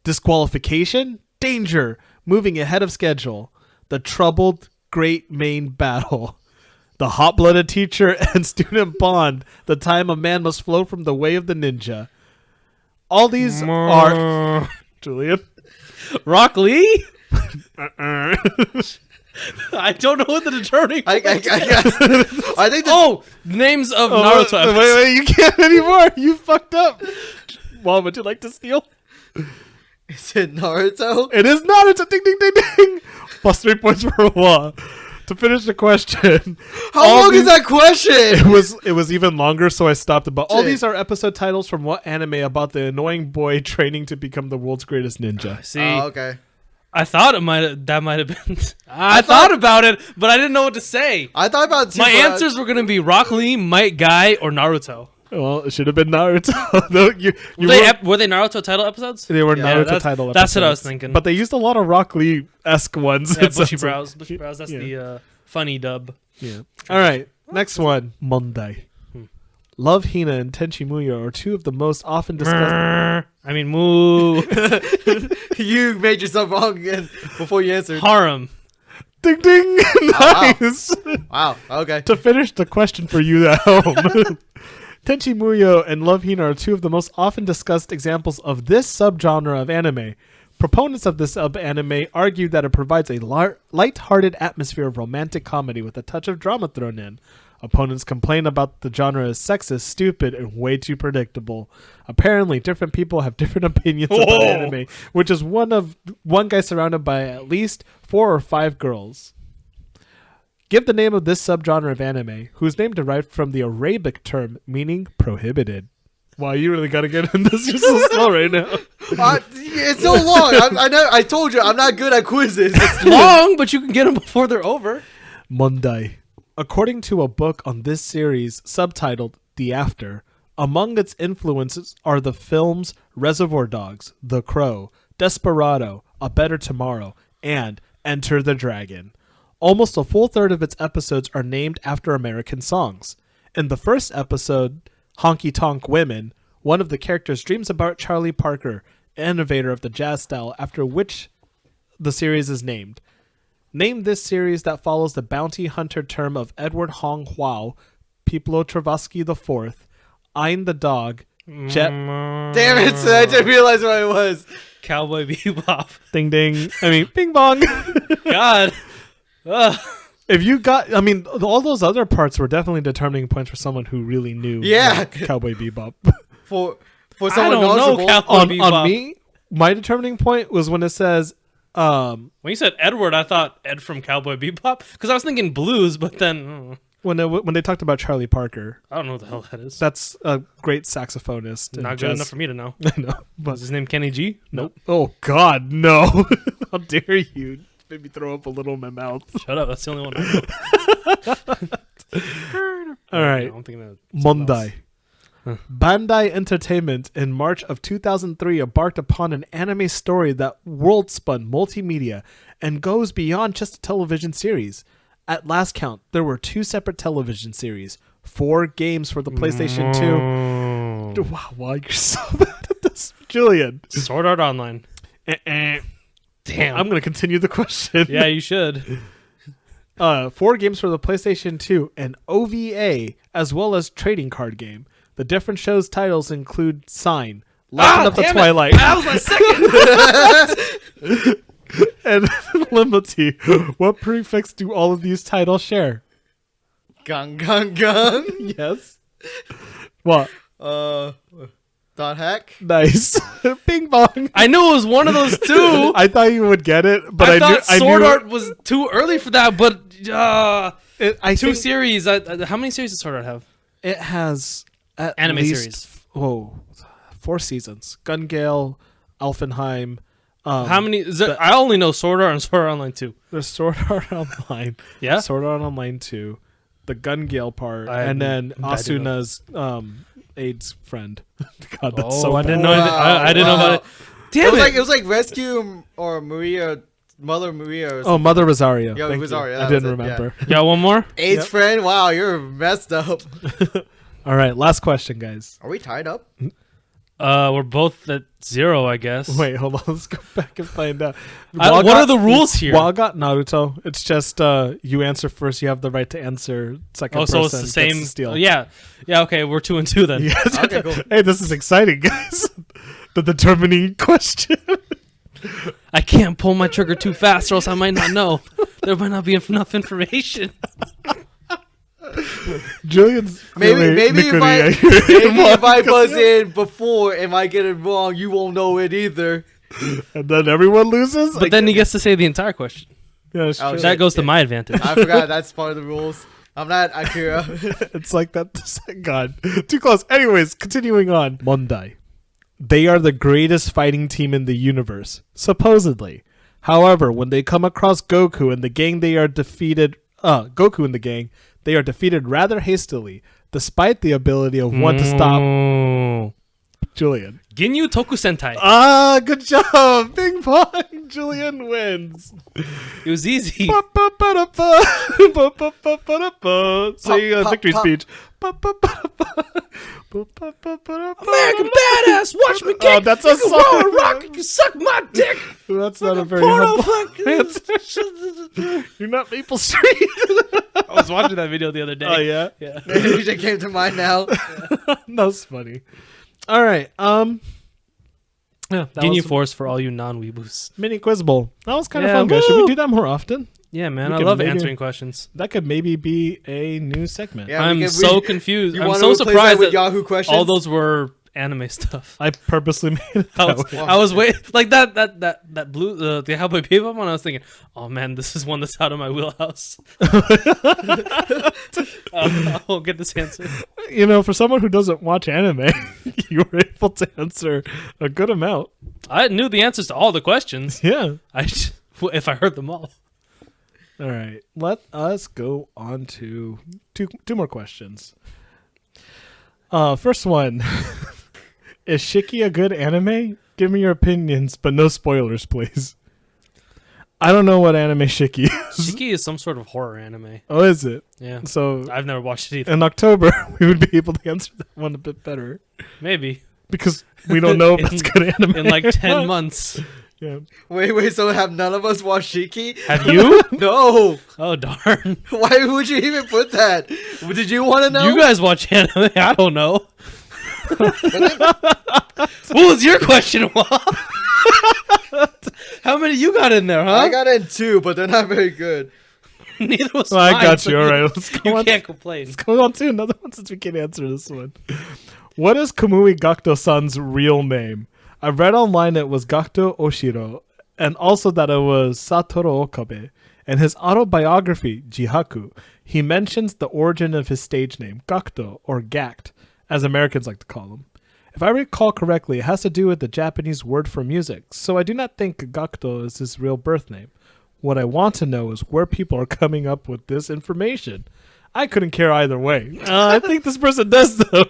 Disqualification, danger, moving ahead of schedule. The troubled great main battle. The hot-blooded teacher and student bond. The time a man must flow from the way of the ninja. All these are... Julian? Rock Lee? I don't know what the determining. I guess. I think Names of Oh, Naruto. episodes. wait, you can't anymore. You fucked up. Well, would you like to steal? is it Naruto? It is not. It's a ding, ding, ding, ding. Plus 3 points for Wa. To finish the question. How long is that question? It was even longer, so I stopped. But all Shit. these are episode titles from what anime about the annoying boy training to become the world's greatest ninja? See, Oh, okay. I thought that might have been. I thought about it, but I didn't know what to say. I thought about it too, My but answers were gonna be Rock Lee, Might Guy, or Naruto. Well, it should have been Naruto. No, you Were they Naruto title episodes? they were Yeah, Naruto that's- title episodes. that's what I was thinking. But they used a lot of Rock Lee-esque ones. Yeah, It Bushy sounds Brows. like- Bushy Brows. That's Yeah. the funny dub. Yeah. All right. Next one. Monday. Love Hina and Tenchi Muyo are two of the most often discussed. I mean, moo. you made yourself wrong again before you answered. Harem. Ding ding. wow. Nice. Wow. Okay. To finish the question for you at home. Tenchi Muyo and Love Hina are two of the most often discussed examples of this subgenre of anime. Proponents of this sub-anime argue that it provides a light-hearted atmosphere of romantic comedy with a touch of drama thrown in. Opponents complain about the genre as sexist, stupid, and way too predictable. Apparently, different people have different opinions about anime, which is one guy surrounded by at least 4 or 5 girls. Give the name of this subgenre of anime, whose name derived from the Arabic term meaning prohibited. Wow, you really gotta get in this. You're so slow right now. It's so long. I told you, I'm not good at quizzes. It's long, but you can get them before they're over. Mondai. According to a book on this series subtitled The After, among its influences are the films Reservoir Dogs, The Crow, Desperado, A Better Tomorrow, and Enter the Dragon. Almost a full third of its episodes are named after American songs. In the first episode, Honky Tonk Women, one of the characters dreams about Charlie Parker, innovator of the jazz style after which the series is named. Name this series that follows the bounty hunter term of Edward Hong Hwao, Piplo Travasky IV, Ein the Dog, Jet... Damn it, I didn't realize what it was. Cowboy Bebop. Ding ding. I mean, ping pong. God. Ugh. If you got... I mean, all those other parts were definitely determining points for someone who really knew Cowboy Bebop. For I someone don't know knowledgeable. Cowboy Bebop. On me, my determining point was when it says... When you said Edward, I thought Ed from Cowboy Bebop. Because I was thinking blues, but then... When they talked about Charlie Parker. I don't know what the hell that is. That's a great saxophonist. Not good enough for me to know. I know. But Is his name Kenny G? Nope. Oh, God, no. How dare you. Made me throw up a little in my mouth. Shut up. That's the only one I know. All right. I'm thinking of Mondai. Bandai Entertainment in March of 2003 embarked upon an anime story that world-spun multimedia and goes beyond just a television series. At last count, there were 2 separate television series, 4 games for the PlayStation 2. Wow, you're so bad at this. Julian. Sword Art Online. Damn. I'm going to continue the question. Yeah, you should. 4 games for the PlayStation 2, an OVA, as well as trading card game. The different shows' titles include Sign, Legend of the Twilight. That was my second. And Limity. What prefix do all of these titles share? Gung gung gung. Yes. What? Dot hack. Nice. Ping pong. I knew it was one of those 2. I thought you would get it, but I thought knew Sword Art was too early for that, but I 2 think series. How many series does Sword Art have? it has at Anime least, series. 4 seasons. Gun Gale, Alfenheim. How many? I only know Sword Art and Sword Art Online 2. There's Sword Art Online. Yeah? Sword Art Online 2. The Gun Gale part. I and then I didn't know. Asuna's AIDS friend. God, that's Oh, so I didn't bad. know. I didn't know about it. Damn It was like Rescue or Maria, Mother Maria. Or Oh, something. Mother Rosario. Yeah, Thank Rosario, you. that I didn't was it, yeah. remember. You got one more? AIDS Yep. friend. Wow, you're messed up. All right, last question, guys. Are we tied up? We're both at 0, I guess. Wait, hold on. Let's go back and find out. What are the rules here? Well, I got Naruto. It's just you answer first. You have the right to answer second Oh, person. so it's the gets same. to steal. Oh, yeah. Okay, we're 2 and 2 then. Yes. Okay, cool. Hey, this is exciting, guys. The determining question. I can't pull my trigger too fast, or else I might not know. There might not be enough information. Julian's Maybe if I buzz in, in before and I get it wrong, you won't know it either. and then everyone loses. But then he gets to say the entire question. Yeah, it's Oh, true. shit. That goes to my advantage. I forgot that's part of the rules. I'm not Akira. It's like that. God, too close. Anyways, continuing on. Mondai. They are the greatest fighting team in the universe, supposedly. However, when they come across Goku and the gang, they are defeated. Goku and the gang, they are defeated rather hastily, despite the ability of one to stop Julian. Ginyu Toku Sentai. Ah, good job. Ping pong. Julian wins. It was easy. Say victory pop. speech. American badass, watch me kick. Oh, that's a you can song. roll a rock, you can suck my dick. That's not a very Porno humble answer. You're not Maple Street. I was watching that video the other day. Oh, yeah? Yeah. It came to mind now. That's funny. All right. Yeah, that Ginyu was Force for all you non-weeboos. mini quiz bowl. That was kind of Yeah, fun, guys. Should we woo! do that more often? Yeah, man, We I can love maybe- answering questions. That could maybe be a new segment. Yeah, I'm so confused. You I'm want so to replace that surprised with that Yahoo questions? all those were anime stuff. I purposely made it I that was, way. I was waiting like that blue the Cowboy Bebop one. I was thinking, oh man, this is one that's out of my wheelhouse. I won't get this answer. You know, for someone who doesn't watch anime, you were able to answer a good amount. I knew the answers to all the questions. Yeah. If I heard them all. All right. Let us go on to two more questions. First one. Is Shiki a good anime? Give me your opinions, but no spoilers, please. I don't know what anime Shiki is. Shiki is some sort of horror anime. Oh, is it? Yeah. So I've never watched it either. in October, we would be able to answer that one a bit better. Maybe. Because we don't know if In- it's good anime. In like 10 months. Yeah. Wait, so have none of us watched Shiki? Have you? No. Oh, darn. Why would you even put that? Did you want to know? You guys watch anime? I don't know. What was your question, Wah? How many you got in there, huh? I got in 2, but they're not very good. Neither was Well, I mine, got so you. All right. Let's go You on. can't complain. Let's go on to another one since we can't answer this one. What is Kamui Gakdo-san's real name? I read online it was Gakdo Oshiro, and also that it was Satoru Okabe. In his autobiography, Jihaku, he mentions the origin of his stage name, Gakdo, or Gact, as Americans like to call him. If I recall correctly, it has to do with the Japanese word for music, so I do not think Gakdo is his real birth name. What I want to know is where people are coming up with this information. I couldn't care either way. I think this person does, though.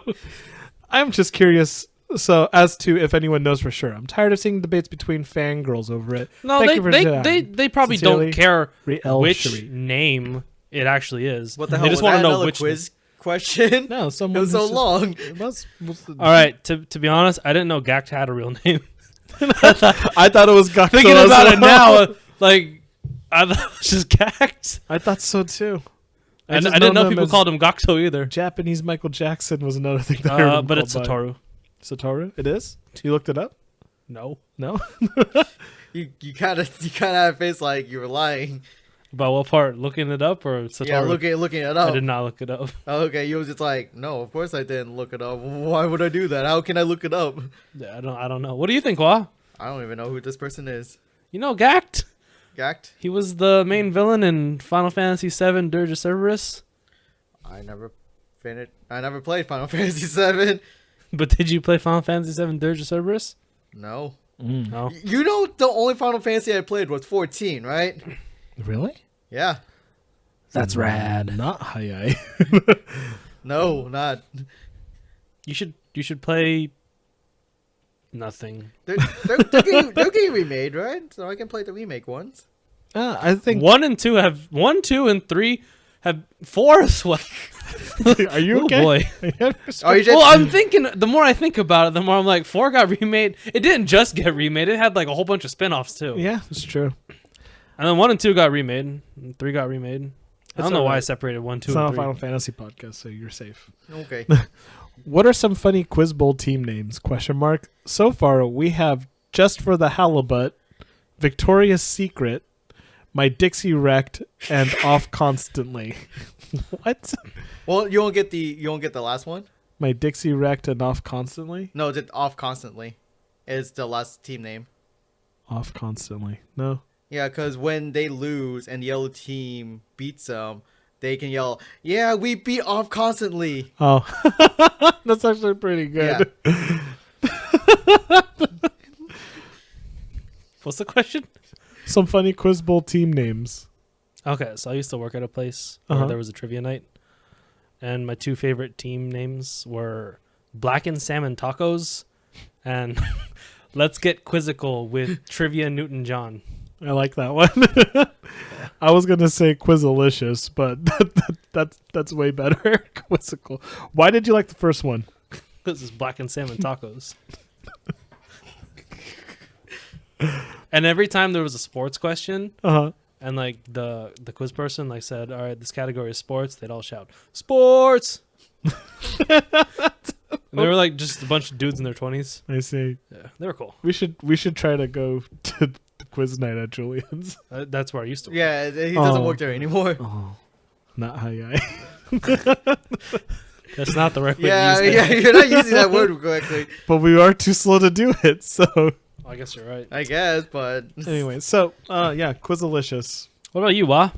I'm just curious. So, as to if anyone knows for sure, I'm tired of seeing debates between fangirls over it. No, Thank you for they probably Sincerely, don't care Riel which Cherie. name it actually is. What the They hell? just want want to to know which quiz question? No, It someone was so who's just- long. It was All right, to be honest, I didn't know Gact had a real name. I thought it was Gakdo. Thinking as about it well. now, like I thought it was just Gact. I thought so too. I just didn't know him people as called him Gakto either. Japanese Michael Jackson was another thing that I heard him But it's called by. Satoru. Satoru? It is? You looked it up? No. No? You kind of had a face like you were lying. About what part? Looking it up or Satoru? Yeah, looking it I up. did not look it up. Okay, you was just like, no, of course I didn't look it up. Why would I do that? How can I look it up? Yeah, I don't know. What do you think, Wah? I don't even know who this person is. You know Gact? Gact? He was the main villain in Final Fantasy VII Dirge of Cerberus. I never played Final Fantasy VII. But did you play Final Fantasy VII Dirge of Cerberus? No. No. You know the only Final Fantasy I played was 14, right? Really? Yeah. That's rad. Not high. No, not. You should play nothing. They're getting remade, right? So I can play the remake ones. I think. 1 and 2 have 1, 2, and 3 have 4 as well. Are you Oh, okay? boy. Oh, you just, Well, I'm thinking. The more I think about it, the more I'm like, 4 got remade. It didn't just get remade. It had like a whole bunch of spin-offs too. Yeah, it's true. And then 1 and 2 got remade. And 3 got remade. I It's don't know why I alright. separated 1, 2, It's not and a 3. Final Fantasy podcast, so you're safe. okay. What are some funny Quiz Bowl team names? Question mark. So far, we have Just for the Halibut, Victoria's Secret, My Dixie Wrecked, and Off Constantly. What? Well, you won't get the last one. My Dixie Wrecked and Off Constantly? No, it's off constantly. Is the last team name. Off Constantly. No. Yeah, because when they lose and the yellow team beats them, they can yell, "Yeah, we beat off constantly." Oh. That's actually pretty good. What's the question? Some funny Quiz Bowl team names. Okay, so I used to work at a place where Uh-huh. there was a trivia night, and my 2 favorite team names were Blackened Salmon Tacos and Let's Get Quizzical with Trivia Newton John. I like that one. I was gonna say Quizalicious, but that's way better. Quizzical. Why did you like the first one? This is Blackened Salmon Tacos. And every time there was a sports question, Uh-huh. and like the quiz person like said, "All right, this category is sports," they'd all shout, "Sports!" And they were like just a bunch of dudes in their 20s. I see. Yeah, they were cool. We should try to go to the quiz night at Julian's. That's where I used to work. Yeah, he doesn't Oh. work there anymore. Oh, not high guy. That's not the right way Yeah, to use yeah, that. you're not using that word correctly. But we are too slow to do it. So I guess you're right. I guess, but anyway, so yeah, Quizalicious. What about you, Wah?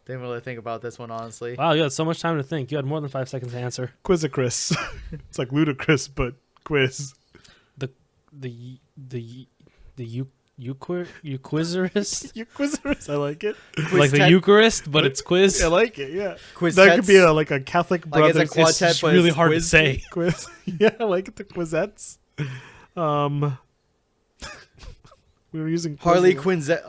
didn't really think about this one honestly. Wow, you had so much time to think. You had more than 5 seconds to answer. Quizicris. It's like ludicrous, but quiz. The Euquizarist? Euquizarist. I like it. Like the Eucharist, but it's quiz. I like it. Yeah. Quiz That tets. could be like a Catholic Like it's a brothers quad- It's Quartet, just but really it's hard to quiz. say. quiz. Yeah, I like it. The Quizettes. We were using Harley Quizlet.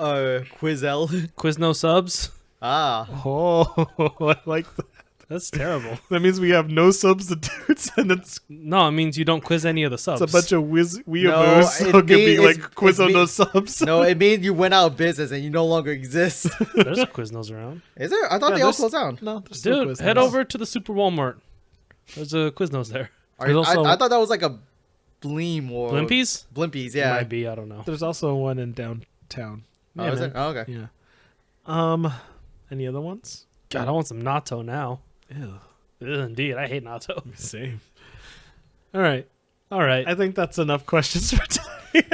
Quizelle. Quiz no subs? Ah. Oh, I like that. That's terrible. That means we have no substitutes, and it's No, it means you don't quiz any of the subs. a bunch of weeabos. No, So it it could be means- like it's- quiz it on no means- subs. No, it means you went out of business and you no longer exist. There's a Quiznos around. Is there? I thought Yeah, they all there's- closed down. No, there's still Dude, Quiznos. head over to the Super Walmart. There's a Quiznos there. I, There's also I thought that was like a Bleem or Blimpies? Blimpies, Yeah. yeah. Might be, I don't know. There's also one in downtown. Oh, Yeah, is man. it? Oh, okay. Yeah. Any other ones? God, I want some natto now. Ew. Ugh, indeed, I hate natto. Same. All right. All right. I think that's enough questions for today.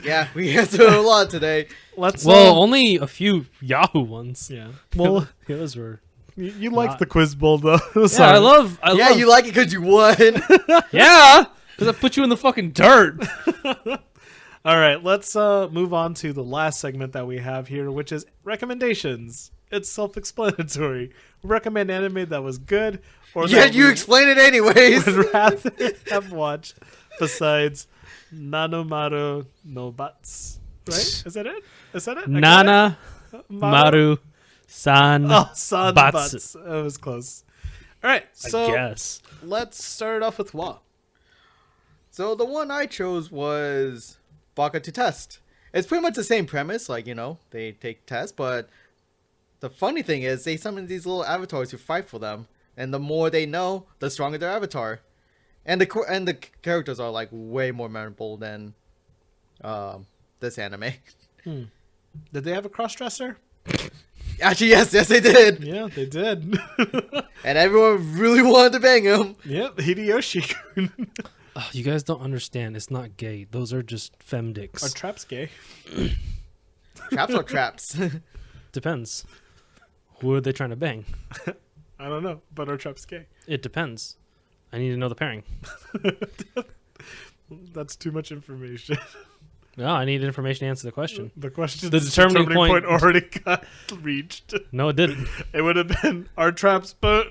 Yeah, we answered a lot today. Let's. Well, only a few Yahoo ones. yeah. Well, The others were. you liked Not- the quiz bowl though. Yeah, Sorry. I love. Yeah, you like it because you won. Yeah, because I put you in the fucking dirt. All right, let's move on to the last segment that we have here, which is recommendations. It's self-explanatory. We recommend anime that was good, or Yeah, that you we explain it anyways. would rather have watched besides Nanomaru no Bats. Right? Is that it? Is that it? I got Nana it? Maru San. Oh, San Batsu. Bats. It was close. All right, I so guess. let's start off with Wa. So the one I chose was Baka to Test. It's pretty much the same premise, like, you know, they take tests, but the funny thing is they summon these little avatars to fight for them, and the more they know, the stronger their avatar. And the characters are like way more memorable than this anime. Did they have a cross-dresser? Actually, yes, they did. Yeah, they did. And everyone really wanted to bang him. Yep, Hideyoshi. Oh, you guys don't understand. It's not gay. Those are just Are femdicks. traps gay? Traps or traps? Depends. Who are they trying to bang? I don't know, but are traps gay? It depends. I need to know the pairing. That's too much information. No, I need information to answer the question. The question, The determining point- already got reached. No, it didn't. It would have been our traps, but.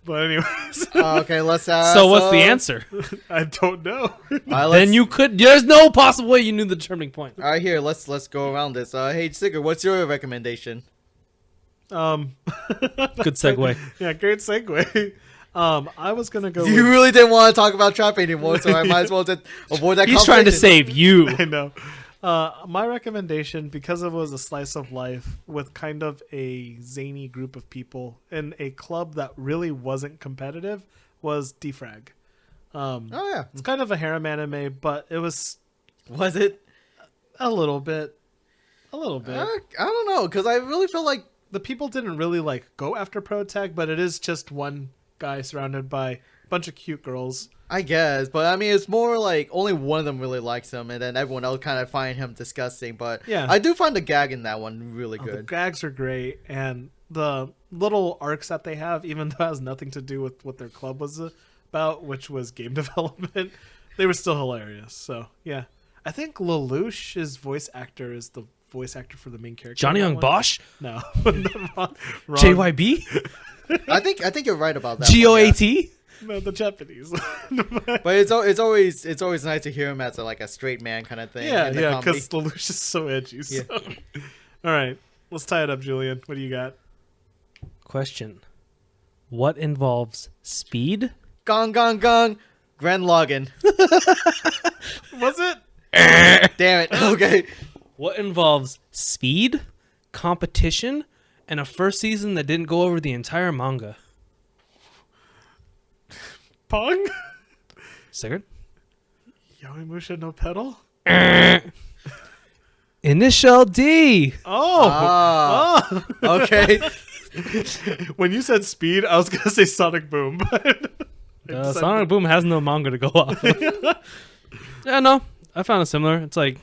But anyways, Okay, let's. So what's the answer? I don't know. Then you could. There's no possible way you knew the determining point. All right, here. Let's go around this. Hey, Sigurd, what's your recommendation? Um, Good segue. yeah, great segue. I was gonna go. You with, really didn't want to talk about trap anymore, so I might as well just avoid that. He's trying to conversation. save you. I know. My recommendation, because it was a slice of life with kind of a zany group of people in a club that really wasn't competitive, was Defrag. Oh yeah, It's kind of a harem anime, but it was was it? a little bit. I don't know, because I really feel like The people didn't really like go after Protag, but it is just one guy surrounded by a bunch of cute girls. I guess, but I mean, it's more like only one of them really likes him, and then everyone else kind of find him disgusting. But Yeah. I do find the gag in that one really The good. gags are great, and the little arcs that they have, even though it has nothing to do with what their club was about, which was game development, they were still hilarious. So yeah, I think Lelouch's voice actor is the voice actor for the main character. Johnny in that Young one. Bosch? No, wrong. JYB? I think you're right about that. GOAT? No, the Japanese. But it's always nice to hear him as like a straight man kind of thing. Yeah, in the yeah, comedy. because Lelouch is so edgy. So. Yeah. All right, let's tie it up, Julian. What do you got? Question. What involves speed? Gong gong gong, Gren Logan. Was it? Damn it. Okay. What involves speed, competition, and a first season that didn't go over the entire manga? Pong. Sigurd? Yoimimusha no pedal. Initial D. Oh. Ah. Oh. Okay. When you said speed, I was gonna say Sonic Boom, but Sonic Boom has no manga to go off of. Yeah, no. I found it similar. It's like...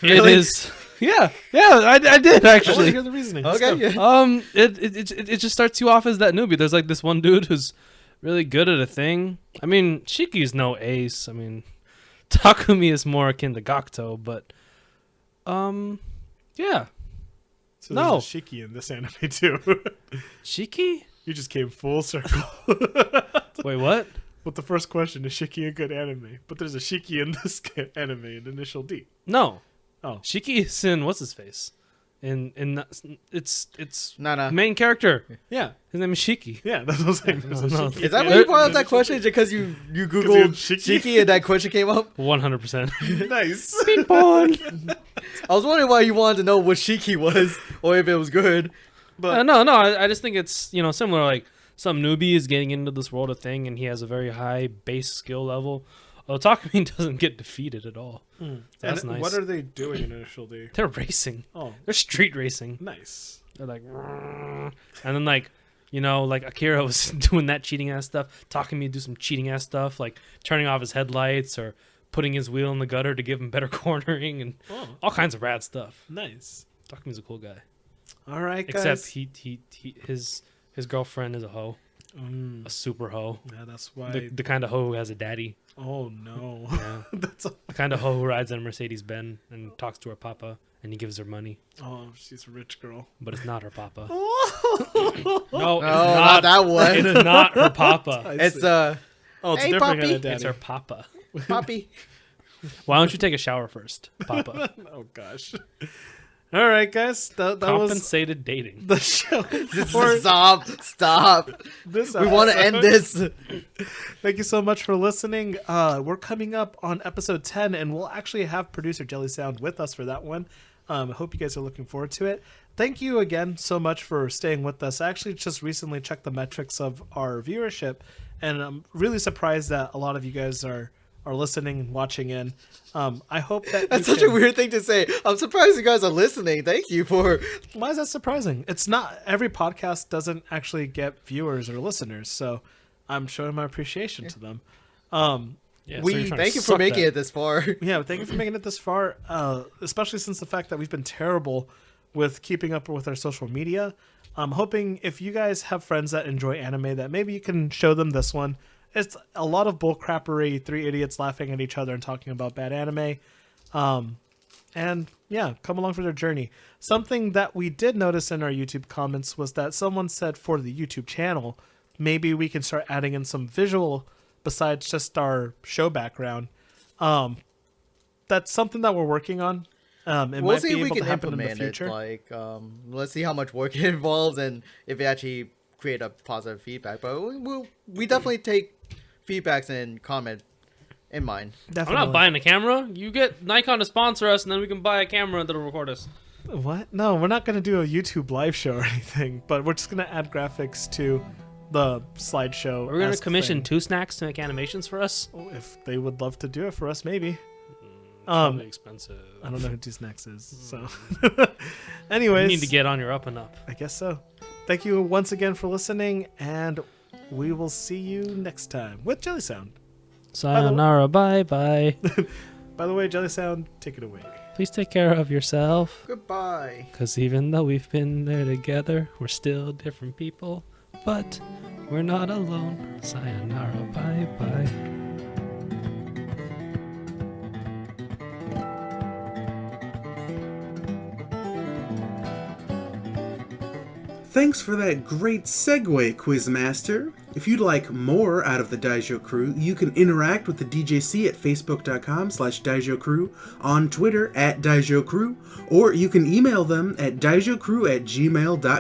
It Really? is... Yeah, I did I want to actually. hear the reasoning. Let's Okay. go. Yeah. It just starts you off as that newbie. There's like this one dude who's really good at a thing. I mean, Shiki's no ace. I mean, Takumi is more akin to Gakuto, but yeah. So No. there's a Shiki in this anime too. Shiki? You just came full circle. Wait, what? With the first question, is Shiki a good anime? But there's a Shiki in this anime in Initial D. No. Oh. Shiki is in what's his face? It's Nah. main character. Yeah. His name is Shiki. Yeah, that's what I'm saying. There's a No, no. Shiki. Is that in why you it. brought up that question? Just because you you Googled had Shiki? Shiki and that question came up? 100%. Nice. I was wondering why you wanted to know what Shiki was or if it was good. But No. I just think it's similar. Like some newbie is getting into this world of thing, and he has a very high base skill level. Takumi doesn't get defeated at all. That's and nice. what are they doing in Initial D? They're racing. Oh, They're street racing. nice. They're like, and then like Akira was doing that cheating ass stuff. Takumi do some cheating ass stuff, like turning off his headlights or putting his wheel in the gutter to give him better cornering and Oh, all kinds of rad stuff. nice. Takumi's a cool guy, All right, except guys. his girlfriend is a hoe, Mm, a super hoe, yeah, that's why. the kind of hoe who has a daddy. Oh no. Yeah. That's a, The kind of hoe who rides in a Mercedes Benz and talks to her papa and he gives her money, oh, she's a rich girl. but it's not her papa. Oh, No, it's not that one. It's not her papa. It's oh, it's Hey, a different Poppy. kind of daddy. It's her papa. Poppy. Why don't you take a shower first, papa? Oh gosh. All right, guys. That was Compensated dating. the show for Stop. this. We want to end episode. this. Thank you so much for listening. We're coming up on episode 10, and we'll actually have producer Jelly Sound with us for that one. I hope you guys are looking forward to it. Thank you again so much for staying with us. I actually just recently checked the metrics of our viewership, and I'm really surprised that a lot of you guys are listening and watching in. I hope that That's you such a can- weird thing to say. I'm surprised you guys are listening. Thank you for. Why is that surprising? It's not every podcast doesn't actually get viewers or listeners, so I'm showing my appreciation to them. Yeah, so We you're trying to thank you for suck making that. it this far. Yeah, thank you for making it this far, especially since the fact that we've been terrible with keeping up with our social media. I'm hoping if you guys have friends that enjoy anime, that maybe you can show them this one. It's a lot of bullcrappery, three idiots laughing at each other and talking about bad anime. And yeah, come along for their journey. Something that we did notice in our YouTube comments was that someone said for the YouTube channel, maybe we can start adding in some visual besides just our show background. That's something that we're working on. It We'll might see be if we able can to happen in the implement it. future. Like, let's see how much work it involves and if it actually create a positive feedback. But we definitely take feedbacks and comment in mind. I'm Definitely. not buying a camera. You get Nikon to sponsor us, and then we can buy a camera that'll record us. What? No, we're not going to do a YouTube live show or anything, but we're just going to add graphics to the slideshow. Are we gonna esque commission thing. two snacks to make animations for us? Oh, if they would love to do it for us, maybe. Probably expensive. I don't know who Two Snacks is, so. You Anyways, need to get on your up and up. I guess so. Thank you once again for listening, and we will see you next time with Jelly Sound. Sayonara, bye bye. By the way, Jelly Sound, take it away. Please take care of yourself. Goodbye. Because even though we've been there together, we're still different people. But we're not alone. Sayonara, bye bye. Thanks for that great segue, Quizmaster. If you'd like more out of the Daijo Crew, you can interact with the DJC at facebook.com/Daijo Crew, on Twitter at Daijo Crew, or you can email them at daijocrew@gmail.com.